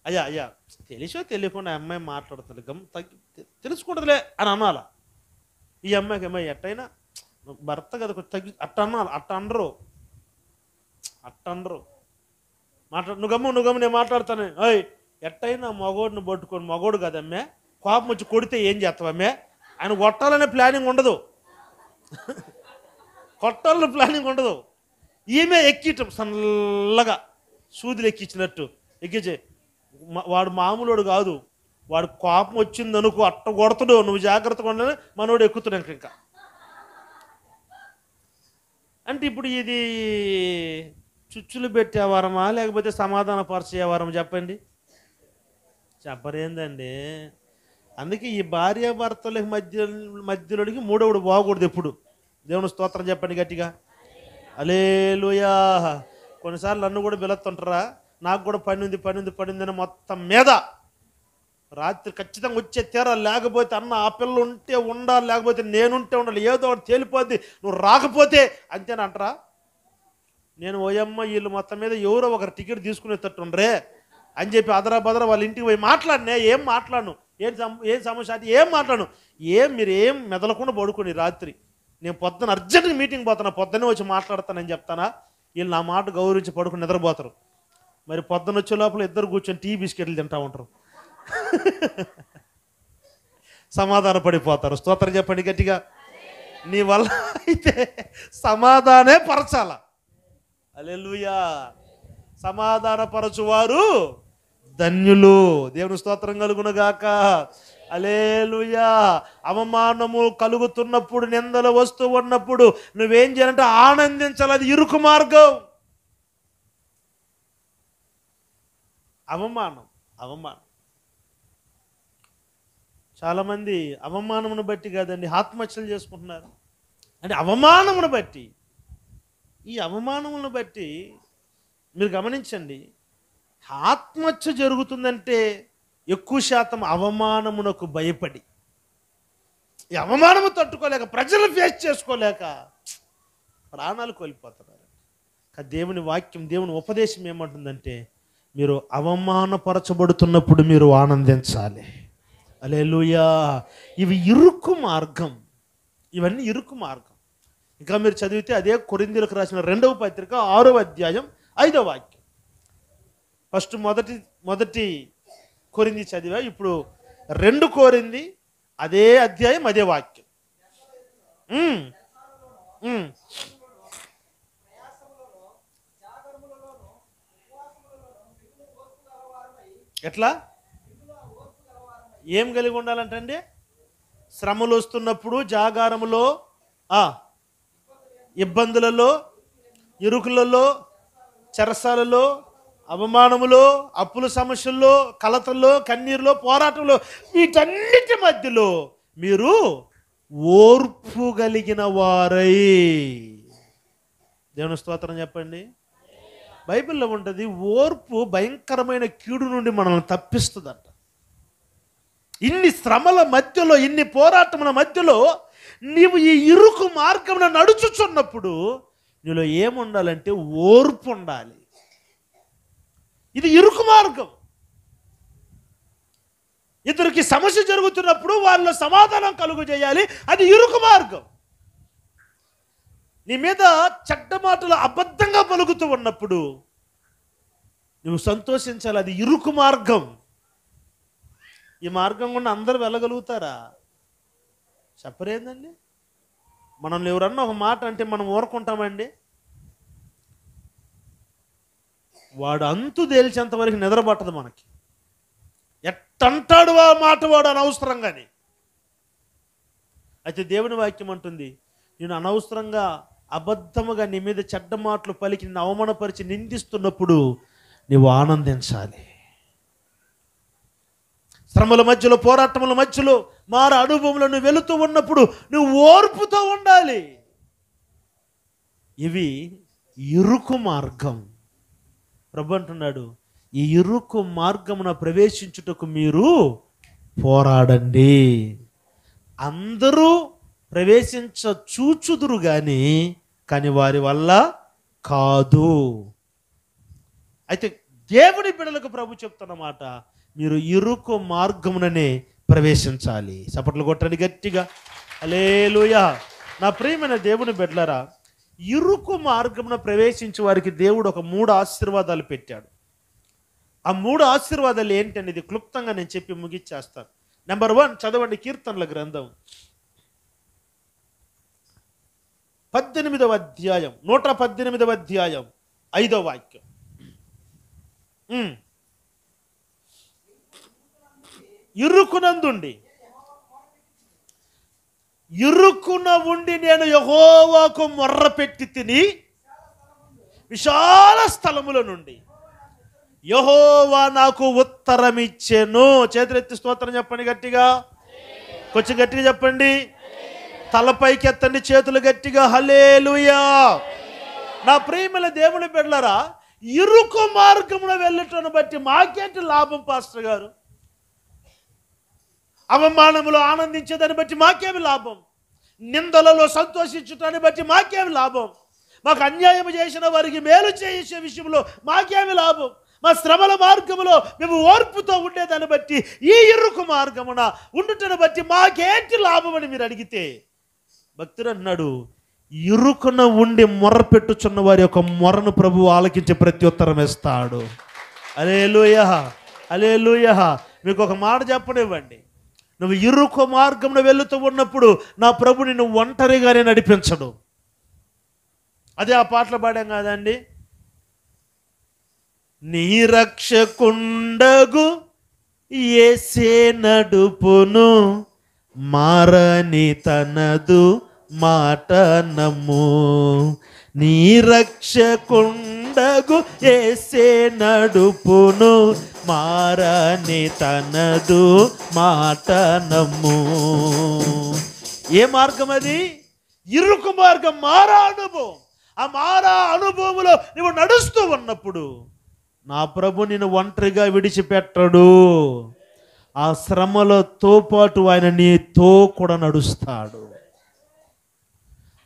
అయ్యా అయ్యా తెలిసో తెలియకుండా అమ్మాయి మాట్లాడుతుంది, తెలుసుకుంటుందిలే అని అనాలా. ఈ అమ్మాయికి అమ్మాయి ఎట్టయినా భర్త కదా తగ్గి అట్ట అనాలి. అట్ట అనరు, అట్ట అట్టనరు. నువ్వు గమ్ము నేను మాట్లాడతాను. ఓయ్ ఎట్టయినా మగోడిని పట్టుకొని, మగోడు కదమ్మే, కోపం వచ్చి కొడితే ఏం చేస్తావమ్మే? ఆయన కొట్టాలనే ప్లానింగ్ ఉండదు, కొట్టాలనే ప్లానింగ్ ఉండదు. ఈమె ఎక్కిటం సన్నగా సూదులు ఎక్కించినట్టు ఎక్కించే. వాడు మామూలుడు కాదు, వాడు కోపం వచ్చింది అనుకో అట్ట కొడతాడు. నువ్వు జాగ్రత్తగా ఉండాలని మనోడు ఎక్కుతున్నాక ఇంకా. అంటే ఇప్పుడు ఇది చుచ్చులు పెట్టే వారమా లేకపోతే సమాధానపరిచే వారం? చెప్పండి, చెప్పరేందండి. అందుకే ఈ భార్యాభర్తల మధ్యలోకి మూడవడు బాగకూడదు ఎప్పుడు. దేవుని స్తోత్రం చెప్పండి గట్టిగా, హల్లెలూయా. కొన్నిసార్లు నన్ను కూడా పిలుస్తుంటారా, నాకు కూడా పని ఉంది అని మొత్తం మీద రాత్రి ఖచ్చితంగా వచ్చే తీరాలి. లేకపోతే అన్న ఆ పిల్ల ఉంటే ఉండాలి, లేకపోతే నేనుంటే ఉండాలి, ఏదో ఒకటి తేలిపోద్ది, నువ్వు రాకపోతే అంతేనంటారా. నేను ఓయమ్మ వీళ్ళు మొత్తం మీద ఎవరో ఒకరు టికెట్ తీసుకునేటట్టుండ్రే అని చెప్పి అదరా బదరా వాళ్ళ ఇంటికి పోయి మాట్లాడినే. ఏం మాట్లాడను, ఏం సమస్య అంటే ఏం మాట్లాడను. మీరు ఏం మెదలకుండా పడుకోండి. రాత్రి నేను పొద్దున అర్జెంట్గా మీటింగ్ పోతున్నా, పొద్దున్నే వచ్చి మాట్లాడతానని చెప్తానా. వీళ్ళు నా మాట గౌరవించి పడుకుని నిద్రపోతారు. మరి పొద్దున వచ్చే లోపల ఇద్దరు కూర్చొని టీ బిస్కెట్లు తింటా ఉంటారు, సమాధాన పడిపోతారు. స్తోత్రం చెప్పండి గట్టిగా. నీ వల్ల అయితే సమాధానే పరచాల. హల్లెలూయా. సమాధానపరచువారు ధన్యులు. దేవుని స్తోత్రం కలుగునుగాక. హల్లెలూయా. అవమానము కలుగుతున్నప్పుడు, నిందలు వస్తూ ఉన్నప్పుడు నువ్వేం చేయాలంటే ఆనందించాలి. అది ఇరుకు మార్గం. అవమానం చాలామంది అవమానమును బట్టి కాదండి ఆత్మహత్యలు చేసుకుంటున్నారు. అంటే అవమానమును బట్టి, ఈ అవమానమును బట్టి మీరు గమనించండి, ఆత్మహత్య జరుగుతుందంటే ఎక్కువ శాతం అవమానమునకు భయపడి, ఈ అవమానము తట్టుకోలేక, ప్రజలు ఫేస్ చేసుకోలేక ప్రాణాలు కోల్పోతున్నారు. దేవుని వాక్యం, దేవుని ఉపదేశం ఏమంటుందంటే మీరు అవమానపరచబడుతున్నప్పుడు మీరు ఆనందించాలి. హల్లెలూయా. ఇవి ఇరుకు మార్గం, ఇవన్నీ ఇరుకు మార్గం. ఇంకా మీరు చదివితే అదే కొరింథీయులకు రాసిన 2వ పత్రిక 6వ అధ్యాయం 5వ వాక్యం. ఫస్ట్ మొదటి కొరింథీ చదివా, ఇప్పుడు 2 కొరింథీ అదే అధ్యాయం అదే వాక్యం. ఎట్లా ఏం కలిగి ఉండాలంటే శ్రమలు వస్తున్నప్పుడు జాగారములో, ఇబ్బందులలో, ఇరుకులలో, చెరసాలలో, అవమానములో, అప్పుల సమస్యల్లో, కలతల్లో, కన్నీరులో, పోరాటంలో, వీటన్నిటి మధ్యలో మీరు ఓర్పు కలిగిన వారై. దేవుని స్తోత్రం చెప్పండి. బైబిల్లో ఉంటుంది, ఓర్పు భయంకరమైన కీడు నుండి మనల్ని తప్పిస్తుందంట. ఇన్ని శ్రమల మధ్యలో, ఇన్ని పోరాటముల మధ్యలో నీవు ఈ ఇరుకు మార్గంలో నడుచుచున్నప్పుడు నీలో ఏముండాలంటే ఓర్పు ఉండాలి. ఇది ఇరుకు మార్గం. ఇద్దరికి సమస్య జరుగుతున్నప్పుడు వాళ్ళ సమాధానం కలుగు చేయాలి, అది ఇరుకు మార్గం. నీ మీద చెడ్డ మాటలు అబద్ధంగా పలుకుతూ ఉన్నప్పుడు నువ్వు సంతోషించాలి, అది ఇరుకు మార్గం. ఈ మార్గం గుండా అందరూ వెళ్ళగలుగుతారా? చెప్పరేందండి. మనల్ని ఎవరన్నా ఒక మాట అంటే మనం ఊరుకుంటామండి? వాడు అంతు తేల్చేంత వరకు నిద్రపట్టదు మనకి. ఎట్టంటాడు ఆ మాట వాడు అనవసరంగాని. అయితే దేవుని వాక్యం అంటుంది, నేను అనవసరంగా అబద్ధముగా నీ మీద చెడ్డ మాటలు పలికి నిన్ను అవమానపరిచి నిందిస్తున్నప్పుడు నీవు ఆనందించాలి. శ్రమల మధ్యలో, పోరాటముల మధ్యలో, మార అనుభవంలో నువ్వు వెళుతూ ఉన్నప్పుడు నువ్వు ఓర్పుతో ఉండాలి. ఇవి ఇరుకు మార్గం. ప్రభు అంటున్నాడు, ఈ ఇరుకు మార్గమున ప్రవేశించుటకు మీరు పోరాడండి. అందరూ చూచుదురు కానీ వారి వల్ల కాదు. అయితే దేవుని బిడ్డలకు ప్రభు చెప్తున్న మాట, మీరు ఇరుకు మార్గముననే ప్రవేశించాలి. చప్పట్లు కొట్టండి గట్టిగా. హల్లెలూయా. నా ప్రియమైన దేవుని బిడ్డలారా, ఇరుకు మార్గమున ప్రవేశించే వారికి దేవుడు ఒక 3 ఆశీర్వాదాలు పెట్టాడు. ఆ 3 ఆశీర్వాదాలు ఏంటనేది క్లుప్తంగా నేను చెప్పి ముగిచ్చేస్తాను. నెంబర్ 1 చదవండి, కీర్తనల గ్రంథం 18వ అధ్యాయం 118వ అధ్యాయం 5వ వాక్యం. ఇరుకునందుండి, ఇరుకున ఉండి నేను యెహోవాకు మొర్ర పెట్టి తిని విశాల స్థలముల నుండి యెహోవా నాకు ఉత్తరమిచ్చెను. చేతులెత్తి స్తోత్రం చెప్పండి గట్టిగా, కొంచెం గట్టిగా చెప్పండి, తలపైకి ఎత్తండి, చేతులు గట్టిగా, హల్లెలూయా. నా ప్రియమైన దేవుని బిడ్డలారా, ఇరుకు మార్గమున వెళ్ళటం బట్టి మాకేంటి లాభం పాస్టర్ గారు? అవమానములో ఆనందించేదాన్ని బట్టి మాకేమి లాభం? నిందలలో సంతోషించటాన్ని బట్టి మాకేమి లాభం? మాకు అన్యాయం చేసిన వారికి మేలు చేసే విషయంలో మాకేమి లాభం? మా శ్రమల మార్గములో మేము ఓర్పుతో ఉండేదాన్ని బట్టి, ఈ ఇరుకు మార్గమున ఉండుటను బట్టి మాకేంటి లాభం అని మీరు అడిగితే, భక్తుడు అన్నాడు, ఇరుకున ఉండి మొర్ర పెట్టుచున్న వారి యొక్క మొరను ప్రభువు ఆలకించి ప్రత్యుత్తరం ఇస్తాడు. హల్లెలూయా, హల్లెలూయా. మీకు ఒక మాట చెప్పనివ్వండి, నువ్వు ఇరుకు మార్గమున వెళుతూ ఉన్నప్పుడు నా ప్రభు నిన్ను ఒంటరిగానే నడిపించడు. అదే ఆ పాటలు పాడాం కాదండి, నీ రక్షకుండగు యేసే నడుపును, మారని తనదు మాట నమ్ము. నీ రక్షకుండగు యేసే నడుపును, మారని తనదు మాట నమ్ము. ఏ మార్గం అది? ఇరుకు మార్గం, మారా అనుభవం. ఆ మారా అనుభవంలో నువ్వు నడుస్తూ ఉన్నప్పుడు నా ప్రభు నిన్ను ఒంటరిగా విడిచిపెట్టడు. ఆ శ్రమలతో పాటు ఆయన నీతో కూడా నడుస్తాడు.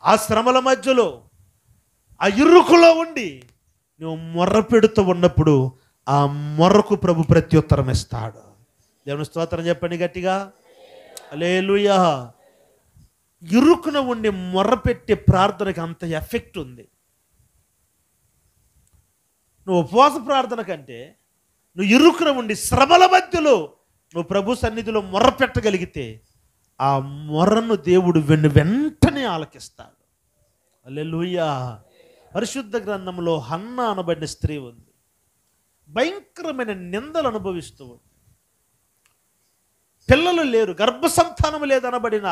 ఆ శ్రమల మధ్యలో, ఆ ఇరుకులో ఉండి నువ్వు మొర్ర పెడుతూ ఉన్నప్పుడు ఆ మొర్రకు ప్రభు ప్రత్యుత్తరం ఇస్తాడు. దేవుని స్తోత్రం చెప్పండి గట్టిగా, హల్లెలూయా. ఇరుకున ఉండి మొర్ర పెట్టే ప్రార్థనకి అంత ఎఫెక్ట్ ఉంది. నువ్వు ఉపవాస ప్రార్థన కంటే నువ్వు ఇరుకున ఉండి శ్రమల మధ్యలో నువ్వు ప్రభు సన్నిధిలో మొర్ర పెట్టగలిగితే ఆ మొర్రను దేవుడు వెంటనే ఆలకిస్తాడు. హల్లెలూయా. పరిశుద్ధ గ్రంథంలో హన్నా అనబడిన స్త్రీ ఉంది. భయంకరమైన నిందలు అనుభవిస్తూ ఉంది. పిల్లలు లేరు, గర్భసంతానం లేదనబడిన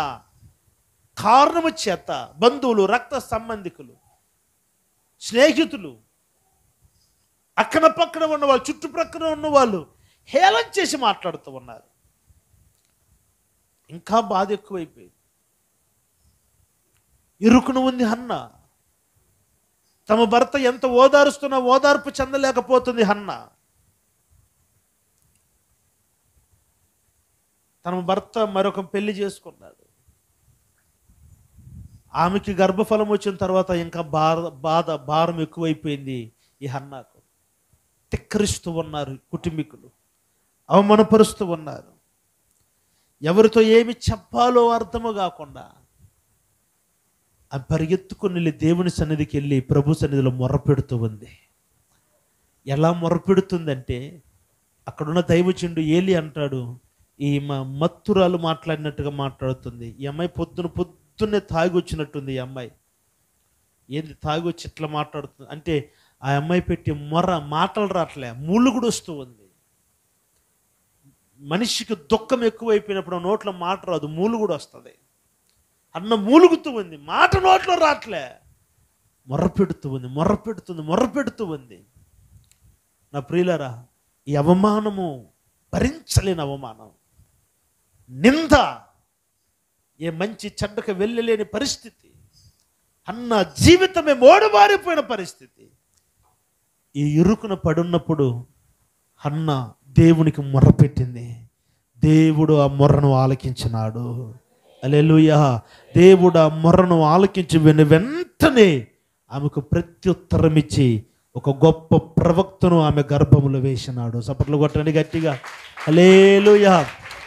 కారణము చేత బంధువులు, రక్త సంబంధికులు, స్నేహితులు, అక్కన పక్కన ఉన్నవాళ్ళు, చుట్టుప్రక్కన ఉన్నవాళ్ళు హేళన చేసి మాట్లాడుతూ ఉన్నారు. ఇంకా బాధ ఎక్కువైపోయింది. ఇరుకును ఉంది హన్నా. తమ భర్త ఎంత ఓదారుస్తున్నా ఓదార్పు చెందలేకపోతుంది హన్నా. తన భర్త మరొక పెళ్లి చేసుకున్నాడు. ఆమెకి గర్భఫలం వచ్చిన తర్వాత ఇంకా భారం ఎక్కువైపోయింది ఈ హన్నాకు. తిక్కరిస్తూ ఉన్నారు కుటుంబీకులు, అవమానపరుస్తూ ఉన్నారు. ఎవరితో ఏమి చెప్పాలో అర్థము కాకుండా ఆ పరిగెత్తుకుని వెళ్ళి దేవుని సన్నిధికి వెళ్ళి ప్రభు సన్నిధిలో మొర్రపెడుతూ ఉంది. ఎలా మొర్రపెడుతుందంటే, అక్కడున్న దైవజనుడు ఏలి అంటాడు, ఈ మత్తురాలు మాట్లాడినట్టుగా మాట్లాడుతుంది. ఈ అమ్మాయి పొద్దున్నే తాగి వచ్చినట్టుంది. ఈ అమ్మాయి ఏంది తాగి వచ్చి ఇట్లా మాట్లాడుతుంది అంటే, ఆ అమ్మాయి పెట్టి మాటలు రావట్లే, మూలుగుడు వస్తూ ఉంది. మనిషికి దుఃఖం ఎక్కువైపోయినప్పుడు నోట్లో మాట రాదు, మూలుగుడు వస్తుంది. అన్న మూలుగుతూ ఉంది, మాట నోట్లో రావట్లే, మొర్రపెడుతూ ఉంది. నా ప్రియులారా, ఈ అవమానము భరించలేని అవమానం, నింద, ఏ మంచి చెడ్డకు వెళ్ళలేని పరిస్థితి, అన్న జీవితమే మోడుబారిపోయిన పరిస్థితి. ఈ ఇరుకున పడున్నప్పుడు హన్న దేవునికి మొర్రపెట్టింది. దేవుడు ఆ మొర్రను ఆలకించినాడు. హల్లెలూయా. దేవుడు ఆ మొర్రను ఆలకించి వెంటనే ఆమెకు ప్రత్యుత్తరం ఇచ్చి ఒక గొప్ప ప్రవక్తను ఆమె గర్భములో వేసినాడు. చప్పట్లు కొట్టండి గట్టిగా. హల్లెలూయా,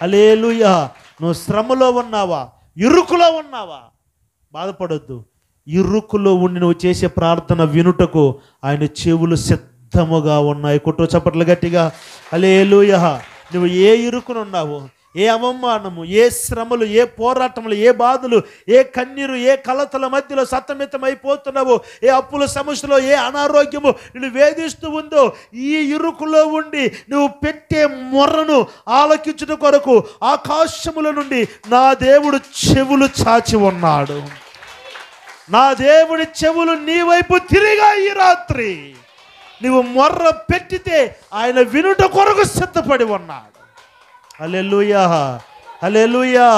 హల్లెలూయా. నువ్వు శ్రమలో ఉన్నావా, ఇరుకులో ఉన్నావా, బాధపడొద్దు. ఇరుకులో ఉండి నువ్వు చేసే ప్రార్థన వినుటకు ఆయన చెవులు సిద్ధముగా ఉన్నాయి. కొట్టు చప్పట్లు గట్టిగా. హల్లెలూయా. నువ్వు ఏ ఇరుకునున్నావు, ఏ అవమానము, ఏ శ్రమలు, ఏ పోరాటములు, ఏ బాధలు, ఏ కన్నీరు, ఏ కలతల మధ్యలో సతమితమైపోతున్నావు, ఏ అప్పుల సమస్యలో, ఏ అనారోగ్యము నిన్ను వేధిస్తూ ఉందో, ఈ ఇరుకులో ఉండి నువ్వు పెట్టే మొర్రను ఆలకించుట కొరకు ఆకాశముల నుండి నా దేవుడు చెవులు చాచి ఉన్నాడు. నా దేవుడి చెవులు నీ వైపు తిరిగా ఈ రాత్రి నువ్వు మొర్ర పెట్టితే ఆయన వినుట కొరకు సిద్ధపడి ఉన్నాడు. హల్లెలూయా, హల్లెలూయా.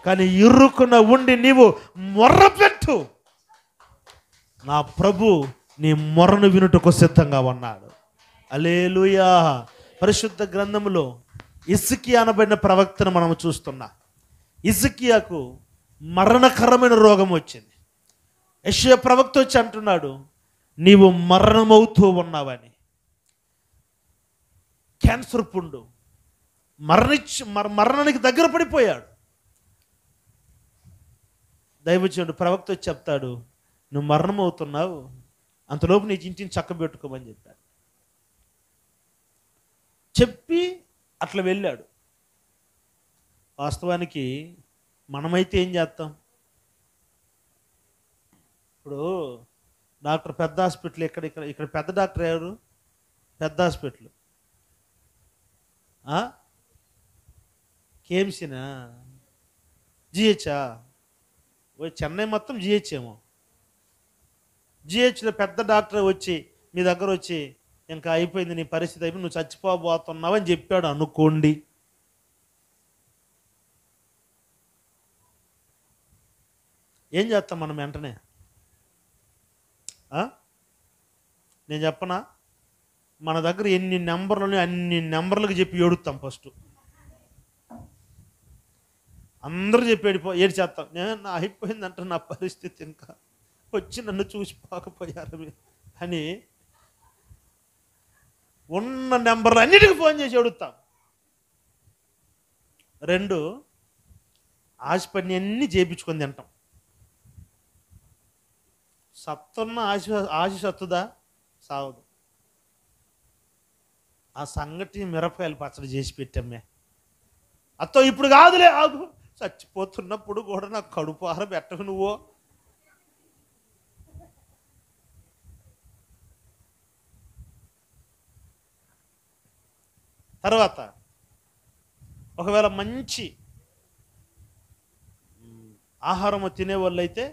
కానీ ఇరుకున ఉండి నీవు మొర్ర పెట్టు, నా ప్రభు నీ మొర్రను వినుటకు సిద్ధంగా ఉన్నాడు. హల్లెలూయా. పరిశుద్ధ గ్రంథములో హిజ్కియా అనబడిన ప్రవక్తను మనం చూస్తున్నాం. హిజ్కియాకు మరణకరమైన రోగం వచ్చింది. యెషయా ప్రవక్త వచ్చి అంటున్నాడు, నీవు మరణమవుతూ ఉన్నావని. క్యాన్సర్ పుండు, మరణానికి దగ్గర పడిపోయాడు. దైవజనుడు ప్రవక్త వచ్చి చెప్తాడు, నువ్వు మరణం అవుతున్నావు, అంతలోపు నీ ఇంటిని చక్కబెట్టుకోమని చెప్పాడు. చెప్పి అట్లా వెళ్ళాడు. వాస్తవానికి మనమైతే ఏం చేస్తాం? ఇప్పుడు డాక్టర్ పెద్ద హాస్పిటల్, ఇక్కడ పెద్ద డాక్టర్ ఎవరు? పెద్ద హాస్పిటల్ కేఎంసీనా, జిహెచా? చెన్నై మొత్తం జిహెచ్ ఏమో. జిహెచ్లో పెద్ద డాక్టర్ వచ్చి మీ దగ్గర వచ్చి, ఇంకా అయిపోయింది నీ పరిస్థితి, అయిపోయింది, నువ్వు చచ్చిపోబోతున్నావు అని చెప్పాడు అనుకోండి. ఏం చేస్తాం మనం వెంటనే? నేను చెప్పనా, మన దగ్గర ఎన్ని నెంబర్లు అన్ని నెంబర్లకు చెప్పి ఏడుస్తాం. ఫస్ట్ అందరూ చెప్పి ఏడు చేస్తాం. నేను అయిపోయిందంట నా పరిస్థితి, ఇంకా వచ్చి నన్ను చూసి పోకపోయారు అని ఉన్న నెంబర్లు అన్నిటికీ ఫోన్ చేసి ఏడుస్తాం. 2, ఆశపడిని అన్నీ చేయించుకొని తింటాం. సత్తున్న ఆశ సత్తుదా? సావదు. ఆ సంగటి మిరపకాయలు పచ్చడి చేసి పెట్టామే. అత్తో ఇప్పుడు కాదులే, ఆగు, చచ్చిపోతున్నప్పుడు కూడా నాకు కడుపు ఆహారం పెట్టవు నువ్వు. తర్వాత ఒకవేళ మంచి ఆహారము తినేవాళ్ళు అయితే,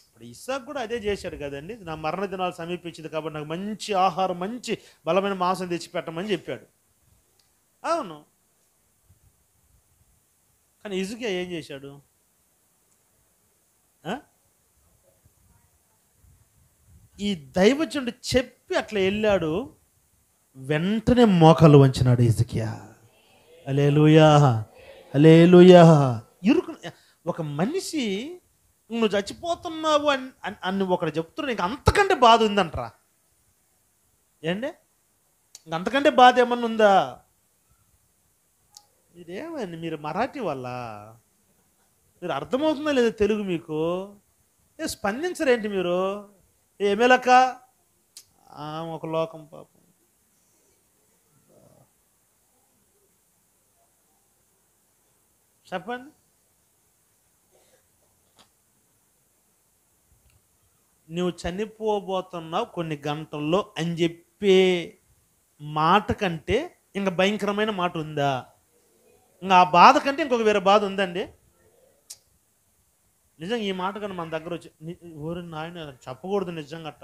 ఇప్పుడు ఇస్సాకు కూడా అదే చేశాడు కదండి. నా మరణ దినాలు సమీపించింది కాబట్టి నాకు మంచి ఆహారం, మంచి బలమైన మాంసం తెచ్చిపెట్టమని చెప్పాడు. అవును. కానీ హిజ్కియా ఏం చేశాడు? ఈ దైవజనుడు చెప్పి అట్లా వెళ్ళాడు, వెంటనే మోకాలు వంచినాడు హిజ్కియా. హల్లెలూయా, హల్లెలూయా. ఒక మనిషి నువ్వు చచ్చిపోతున్నావు అని ఒకడు చెప్తున్నాడు, ఇంక అంతకంటే బాధ ఉందంటరా. ఏండి, ఇంక అంతకంటే బాధ ఏమన్నా ఉందా? మీరేమండి, మీరు మరాఠీ వల్ల మీరు అర్థమవుతుందా లేదా తెలుగు మీకు? స్పందించరేంటి మీరు? ఏమేలక్క ఒక లోకం పాపం. చెప్పండి. నువ్వు చనిపోబోతున్నావు కొన్ని గంటల్లో అని చెప్పే మాట కంటే ఇంకా భయంకరమైన మాట ఉందా? ఇంకా ఆ బాధ కంటే ఇంకొక వేరే బాధ ఉందండి. నిజంగా ఈ మాట కన్నా మన దగ్గర వచ్చి ఊరి నాయన చెప్పకూడదు నిజంగా. అట్ట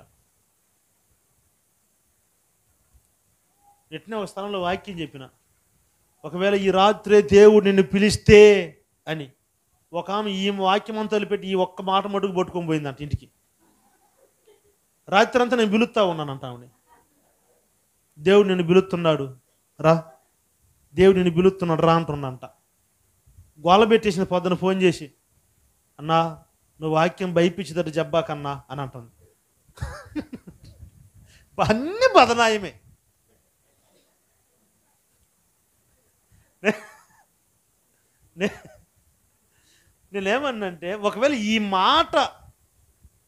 ఎట్నే ఒక స్థలంలో వాక్యం చెప్పిన, ఒకవేళ ఈ రాత్రే దేవుడు నిన్ను పిలిస్తే అని ఒక ఆమె ఈ వాక్యం అంతా పెట్టి ఈ ఒక్క మాట మటుకు పట్టుకొని పోయిందంట ఇంటికి. రాత్రి అంతా నేను పిలుస్తా ఉన్నానంట ఆమెని. దేవుడు నిన్ను పిలుస్తున్నాడు రా, దేవుడు నిన్ను పిలుస్తున్నాడు రా అంటున్నాంట. గోల పెట్టేసిన పొద్దున ఫోన్ చేసి, అన్నా నువ్వు వాక్యం భయపించదట జబ్బాకన్నా అని అంటుంది. అన్ని బదనాయమే. నేనేమన్నంటే, ఒకవేళ ఈ మాట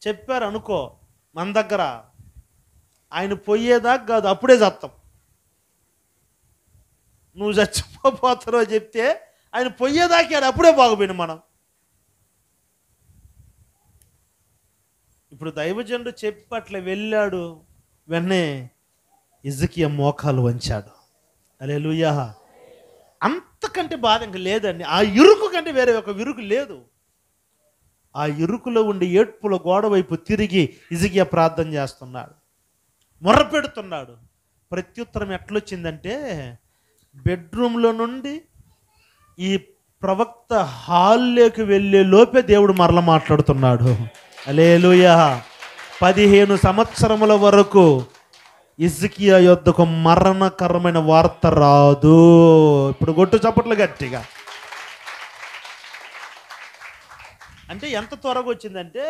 చెప్పారు అనుకో మన దగ్గర, ఆయన పోయేదాకా కాదు, అప్పుడే చస్తాం. నువ్వు చచ్చిపోతారో చెప్తే ఆయన పోయేదాకా అప్పుడే బాగుపోయిన మనం. ఇప్పుడు దైవజనుడు చెప్పి అట్లా వెళ్ళాడు, వెన్నే హిజ్కియా మోకాలు వంచాడు. హల్లెలూయా. అంతకంటే బాధ ఇంక లేదండి. ఆ ఇరుకు కంటే వేరే ఒక ఇరుకు లేదు. ఆ ఇరుకులో ఉండి ఏడ్పుల గోడ వైపు తిరిగి హిజ్కియా ప్రార్థన చేస్తున్నాడు, మొర్ర పెడుతున్నాడు. ప్రత్యుత్తరం ఎట్లొచ్చిందంటే, బెడ్రూమ్లో నుండి ఈ ప్రవక్త హాల్లోకి వెళ్ళే లోపే దేవుడు మరల మాట్లాడుతున్నాడు. హల్లెలూయా. 15 సంవత్సరముల వరకు హిజ్కియా యొద్దకు మరణకరమైన వార్త రాదు. ఇప్పుడు గొట్టు చప్పట్లు గట్టిగా. అంటే ఎంత త్వరగా వచ్చిందంటే,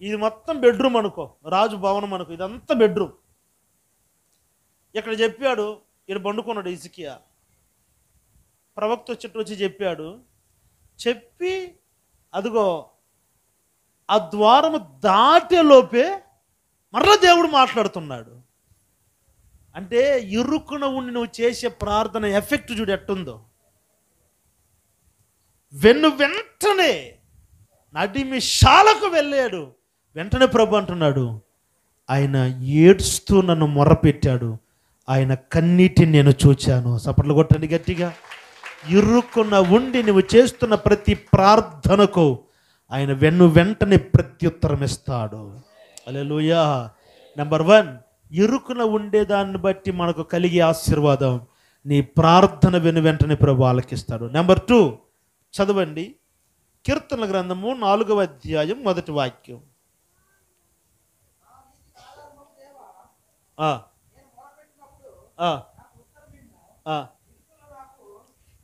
ఇది మొత్తం బెడ్రూమ్ అనుకో, రాజు భవనం అనుకో, ఇదంతా బెడ్రూమ్. ఇక్కడ చెప్పాడు, ఇక్కడ పండుకున్నాడు హిజ్కియా. ప్రవక్త వచ్చి చెప్పాడు. చెప్పి అదిగో ఆ ద్వారము దాటేలోపే మరలా దేవుడు మాట్లాడుతున్నాడు. అంటే ఇరుక్కున ఉండి నువ్వు చేసే ప్రార్థన ఎఫెక్ట్ చూడు ఎట్టుందో. వెంటనే నడిమిషాలకు వెళ్ళాడు. వెంటనే ప్రభు అంటున్నాడు, ఆయన ఏడ్స్తూ నన్ను మొర్రపెట్టాడు, ఆయన కన్నీటిని నేను చూచాను. చప్పట్లు కొట్టండి గట్టిగా. ఇరుక్కున్న ఉండి నువ్వు చేస్తున్న ప్రతి ప్రార్థనకు ఆయన వెంటనే ప్రత్యుత్తరం ఇస్తాడు. హల్లెలూయా. నెంబర్ 1, ఇరుకున ఉండేదాన్ని బట్టి మనకు కలిగే ఆశీర్వాదం, నీ ప్రార్థన వెంటనే ప్రభు ఆలకిస్తాడు. నెంబర్ 2 చదవండి, కీర్తనల గ్రంథము 4వ అధ్యాయం 1వ వాక్యం.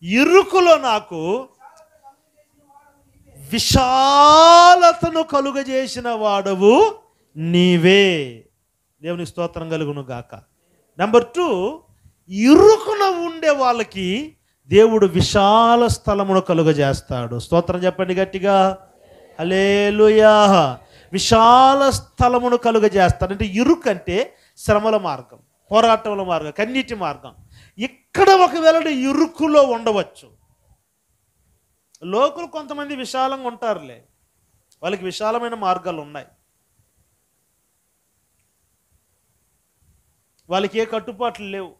ఇరుకులో నాకు విశాలతను కలుగజేసిన వాడవు నీవే. దేవుని స్తోత్రం కలుగును గాక. నెంబర్ 2, ఇరుకున ఉండే వాళ్ళకి దేవుడు విశాల స్థలమును కలుగజేస్తాడు. స్తోత్రం చెప్పండి గట్టిగా. హల్లెలూయా. విశాల స్థలమును కలుగజేస్తాడు. అంటే ఇరుకు అంటే శ్రమల మార్గం, పోరాటముల మార్గం, కన్నీటి మార్గం. ఇక్కడ ఒకవేళ ఇరుకులో ఉండవచ్చు. లోకులు కొంతమంది విశాలంగా ఉంటారులే, వాళ్ళకి విశాలమైన మార్గాలు ఉన్నాయి, వాళ్ళకి ఏ కట్టుబాట్లు లేవు,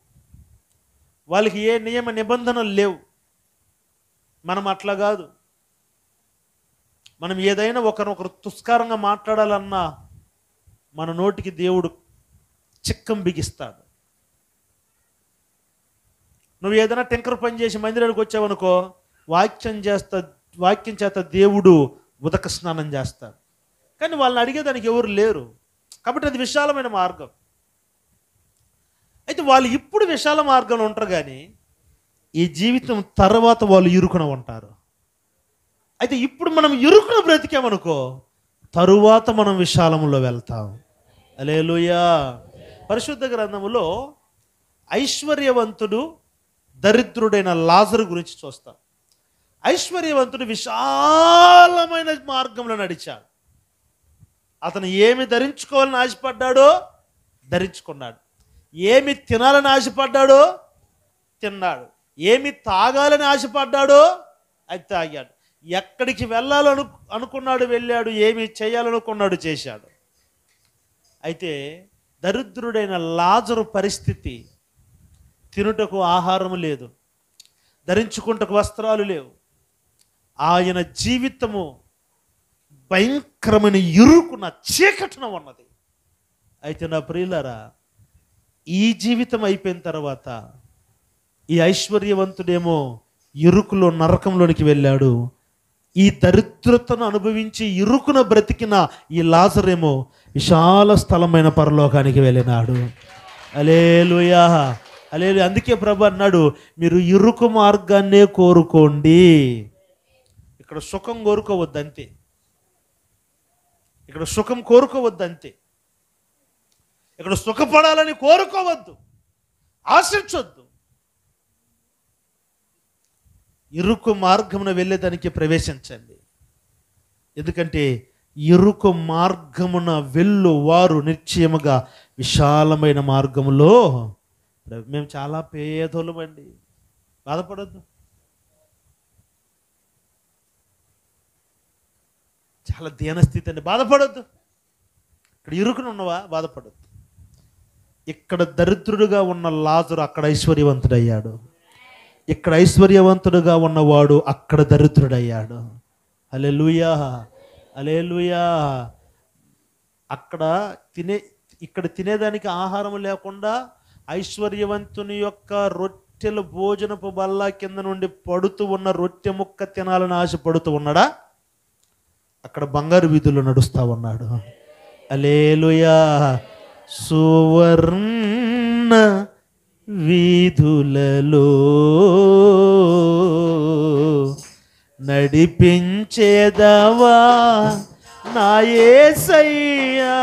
వాళ్ళకి ఏ నియమ నిబంధనలు లేవు. మనం అట్లా కాదు. మనం ఏదైనా ఒకరినొకరు తుస్కారంగా మాట్లాడాలన్నా మన నోటికి దేవుడు చిక్కం బిగిస్తాడు. నువ్వు ఏదైనా టింకర్ పని చేసి మందిరానికి వచ్చావనుకో, వాక్యం చేత దేవుడు ఉదక స్నానం చేస్తాడు. కానీ వాళ్ళని అడిగేదానికి ఎవరు లేరు, కాబట్టి అది విశాలమైన మార్గం. అయితే వాళ్ళు ఇప్పుడు విశాల మార్గంలో ఉంటారు, కానీ ఈ జీవితం తర్వాత వాళ్ళు ఇరుకున ఉంటారు. అయితే ఇప్పుడు మనం ఇరుకున బ్రతికామనుకో, తరువాత మనం విశాలంలో వెళ్తాం. హల్లెలూయా. పరిశుద్ధ గ్రంథములో ఐశ్వర్యవంతుడు, దరిద్రుడైన లాజరు గురించి చూస్తాం. ఐశ్వర్యవంతుడు విశాలమైన మార్గంలో నడిచాడు. అతను ఏమి ధరించుకోవాలని ఆశపడ్డాడో ధరించుకున్నాడు, ఏమి తినాలని ఆశపడ్డాడో తిన్నాడు, ఏమి తాగాలని ఆశపడ్డాడో అది తాగాడు, ఎక్కడికి అనుకున్నాడు వెళ్ళాడు, ఏమి చేయాలనుకున్నాడు చేశాడు. అయితే దరిద్రుడైన లాజరు పరిస్థితి, తినుటకు ఆహారము లేదు, ధరించుకుంటకు వస్త్రాలు లేవు. ఆయన జీవితము భయంకరమైన ఇరుకున చీకటిన ఉన్నది. అయితే నా ప్రియులారా, ఈ జీవితం అయిపోయిన తర్వాత ఈ ఐశ్వర్యవంతుడేమో ఇరుకులో నరకంలోనికి వెళ్ళాడు. ఈ దరిద్రతను అనుభవించి ఇరుకున బ్రతికిన ఈ లాజరేమో విశాల స్థలమైన పరలోకానికి వెళ్ళినాడు. హల్లెలూయా. హల్లెలూయా. అందుకే ప్రభు అన్నాడు, మీరు ఇరుకు మార్గాన్నే కోరుకోండి. ఇక్కడ సుఖం కోరుకోవద్దంతే, ఇక్కడ సుఖం కోరుకోవద్దంతే, ఇక్కడ సుఖపడాలని కోరుకోవద్దు, ఆశించొద్దు. ఇరుకు మార్గమున వెళ్ళేదానికి ప్రవేశించండి. ఎందుకంటే ఇరుకు మార్గమున వెళ్ళు వారు నిశ్చయముగా విశాలమైన మార్గములో. మేము చాలా పేదోళ్ళమండి, బాధపడద్దు. చాలా దీనస్థితి అండి, బాధపడద్దు. ఇక్కడ ఇరుకును ఉన్నవా, బాధపడద్దు. ఇక్కడ దరిద్రుడుగా ఉన్న లాజరు అక్కడ ఐశ్వర్యవంతుడయ్యాడు. ఇక్కడ ఐశ్వర్యవంతుడుగా ఉన్నవాడు అక్కడ దరిద్రుడయ్యాడు. హల్లెలూయా, హల్లెలూయా. ఇక్కడ తినేదానికి ఆహారం లేకుండా ఐశ్వర్యవంతుని యొక్క రొట్టెల భోజనపు బల్ల కింద నుండి పడుతూ ఉన్న రొట్టె ముక్క తినాలని ఆశపడుతూ ఉన్నాడా? అక్కడ బంగారు వీధుల్లో నడుస్తూ ఉన్నాడు. హల్లెలూయా. సువర్ణ వీధులలో నడిపించేదవా నా యేసయ్యా.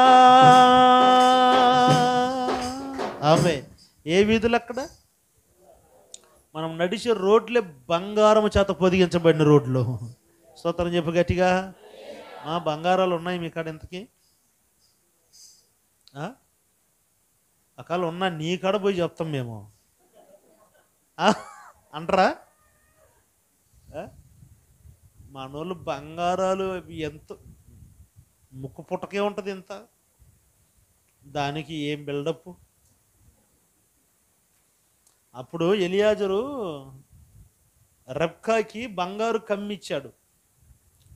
ఆమె ఏ వీధులు అక్కడ? మనం నడిచే రోడ్లే బంగారం చేత పొదిగించబడిన రోడ్లు. స్తోత్రం చెప్పు గట్టిగా. బంగారాలు ఉన్నాయి మీ కాడ ఇంతకీ? అకాలు ఉన్నా నీ కాడ పోయి చెప్తాం మేము అంటారా? మనోళ్ళు బంగారాలు ఎంత ముక్కు పుట్టకే ఉంటుంది, ఇంత దానికి ఏం బిల్డప్. అప్పుడు ఎలియాజరు రెబ్కాకి బంగారు కమ్మిచ్చాడు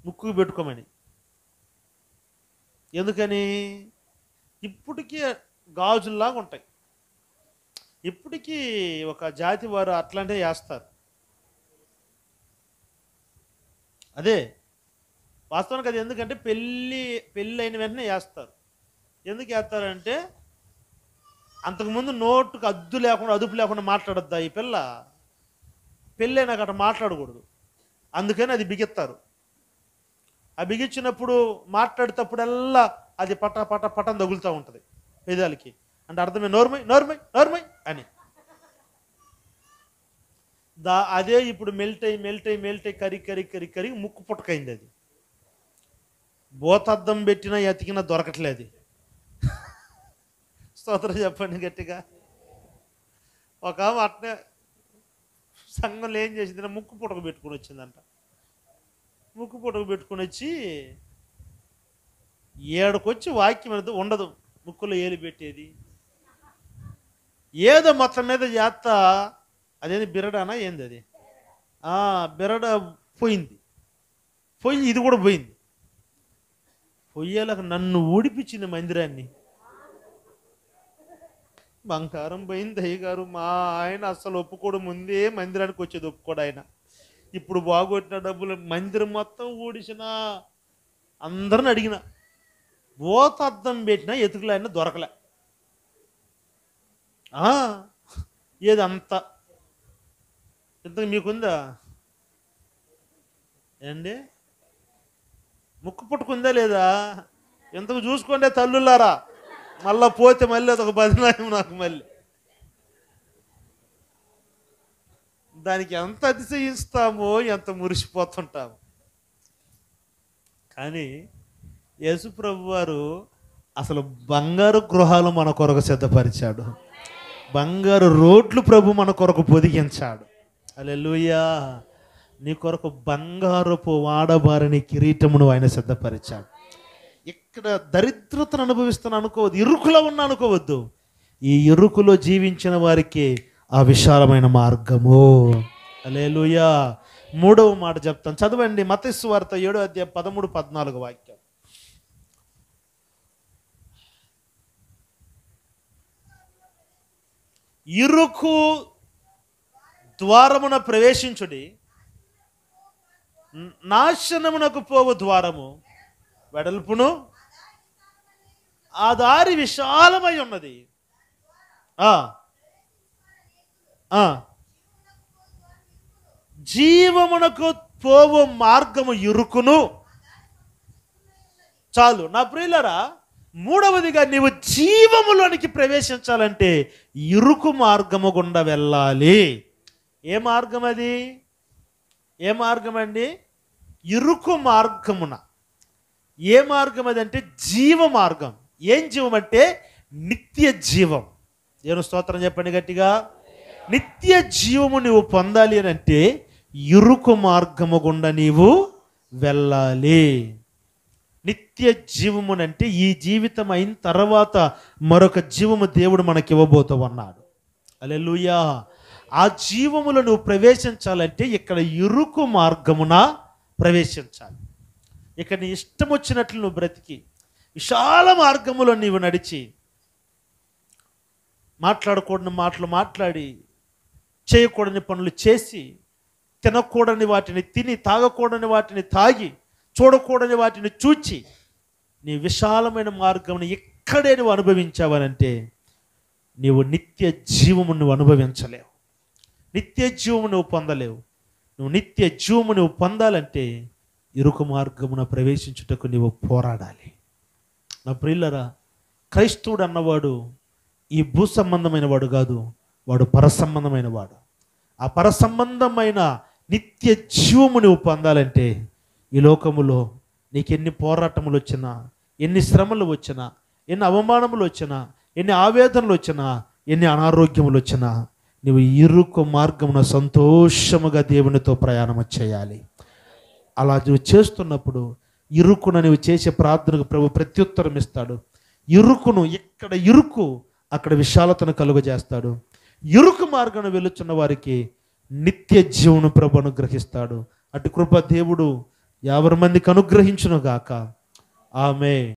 ముక్కు పెట్టుకోమని. ఎందుకని? ఇప్పటికీ గాజుల్లాగా ఉంటాయి. ఇప్పటికీ ఒక జాతి వారు అట్లాంటివి వేస్తారు. అదే వాస్తవానికి అది. ఎందుకంటే పెళ్ళి అయిన వెంటనే వేస్తారు. ఎందుకు వేస్తారంటే అంతకుముందు నోటుకు అదుపు లేకుండా మాట్లాడద్దా ఈ పిల్ల, పెళ్ళి అయినాక అట్లా మాట్లాడకూడదు. అందుకని అది బిగిస్తారు. ఆ బిగించినప్పుడు మాట్లాడేటప్పుడల్లా అది పట పట పటం తగులుతూ ఉంటుంది పెదాలకి. అంటే అర్థమే నోర్మై నోర్మై నోర్మై అని. అదే ఇప్పుడు మెల్ట్ అయ్యి కరిగి ముక్కు పుట్టకైంది. అది బోతద్దం పెట్టినా ఎతికినా దొరకట్లేదు. స్తోత్రం చెప్పండి గట్టిగా. ఒక అట్నే సంఘంలో ఏం చేసింది, ముక్కు పుటక పెట్టుకుని వచ్చిందంట. ముక్కు పుటక పెట్టుకుని వచ్చి ఏడకొచ్చి వాక్యం అనేది ఉండదు, ముక్కులో ఏలి పెట్టేది ఏదో మొత్తం మీద చేస్తా. అదేంది బిరడానా ఏంది అది? బిరడ పోయింది. ఇది కూడా పోయింది. పొయ్యేలాగా నన్ను ఊడిపించింది మందిరాన్ని. బంగారం పోయింది అయ్యగారు. మా ఆయన అస్సలు ఒప్పుకోడు, ముందే మందిరానికి వచ్చేది ఒప్పుకోడు ఆయన. ఇప్పుడు బాగొట్టిన డబ్బులు మందిరం మొత్తం ఊడిసిన. అందరిని అడిగిన, బోతద్దం పెట్టినా ఎతుకులు ఆయన దొరకలే. ఏదంతా ఇంతకు మీకుందా ఏండి? ముక్కు పుట్టుకుందా లేదా? ఎంతకు చూసుకోండి తల్లులారా. మళ్ళా పోతే మళ్ళీ అదొక బదనాయం నాకు. మళ్ళీ దానికి ఎంత అతిశయిస్తామో, ఎంత మురిసిపోతుంటాము. కానీ యేసు ప్రభు వారు అసలు బంగారు గృహాలు మన కొరకు సిద్ధపరిచాడు. బంగారు రోడ్లు ప్రభు మన కొరకు పొదిగించాడు. హల్లెలూయా. నీ కొరకు బంగారపు వాడబారని కిరీటమును ఆయన సిద్ధపరిచాడు. ఇక్కడ దరిద్రతను అనుభవిస్తాను అనుకోవద్దు, ఇరుకులో ఉన్నా అనుకోవద్దు. ఈ ఇరుకులో జీవించిన వారికి ఆ విశాలమైన మార్గము. హల్లెలూయా. మూడవ మాట చెప్తాను, చదవండి. మత్తయి సువార్త 7వ అధ్యాయం 13-14 వాక్యం. ఇరుకు ద్వారమున ప్రవేశించుడి, నాశనమునకు పోవు ద్వారము వెడల్పును, ఆ దారి విశాలమై ఉన్నది, జీవమునకు పోవు మార్గము ఇరుకును. చాలు నా ప్రియులరా. మూడవదిగా, నీవు జీవములోనికి ప్రవేశించాలంటే ఇరుకు మార్గము గుండా వెళ్ళాలి. ఏ మార్గం అది? ఏ మార్గం అండి? ఇరుకు మార్గమున. ఏ మార్గం అది అంటే జీవ మార్గం. ఏం జీవం అంటే నిత్య జీవం. దేవుని స్తోత్రం చెప్పండి గట్టిగా. నిత్య జీవము నువ్వు పొందాలి అని అంటే ఇరుకు మార్గము గుండా నీవు వెళ్ళాలి. నిత్య జీవమునంటే ఈ జీవితం అయిన తర్వాత మరొక జీవము దేవుడు మనకి ఇవ్వబోతూ ఉన్నాడు. హల్లెలూయా. ఆ జీవములో నువ్వు ప్రవేశించాలంటే ఇక్కడ ఇరుకు మార్గమున ప్రవేశించాలి. ఇక నీ ఇష్టం వచ్చినట్లు నువ్వు బ్రతికి విశాల మార్గములో నీవు నడిచి మాట్లాడకూడని మాటలు మాట్లాడి, చేయకూడని పనులు చేసి, తినకూడని వాటిని తిని, తాగకూడని వాటిని తాగి, చూడకూడని వాటిని చూచి నీ విశాలమైన మార్గమును ఇక్కడే నువ్వు అనుభవించావనంటే నీవు నిత్య జీవము నువ్వు అనుభవించలేవు. నిత్య జీవము నువ్వు పొందలేవు. నువ్వు నిత్య జీవము నువ్వు పొందాలంటే ఇరుకు మార్గమున ప్రవేశించుటకు నీవు పోరాడాలి. నా ప్రియులరా, క్రైస్తవుడు అన్నవాడు ఈ భూ సంబంధమైన వాడు కాదు, వాడు పరసంబంధమైన వాడు. ఆ పరసంబంధమైన నిత్య జీవము నువ్వు పొందాలంటే ఈ లోకములో నీకు ఎన్ని పోరాటములు వచ్చినా, ఎన్ని శ్రమలు వచ్చినా, ఎన్ని అవమానములు వచ్చినా, ఎన్ని ఆవేదనలు వచ్చినా, ఎన్ని అనారోగ్యములు వచ్చినా నువ్వు ఇరుకు మార్గమున సంతోషముగా దేవునితో ప్రయాణం చేయాలి. అలా నువ్వు చేస్తున్నప్పుడు ఇరుకున నువ్వు చేసే ప్రార్థనకు ప్రభు ప్రత్యుత్తరం ఇస్తాడు. ఇరుకును ఎక్కడ ఇరుకు అక్కడ విశాలతను కలుగజేస్తాడు. ఇరుకు మార్గాన్ని వెళుచున్న వారికి నిత్య జీవను ప్రభు అనుగ్రహిస్తాడు. అటు కృప దేవుడు 50 మందికి అనుగ్రహించును గాక. ఆమేన్.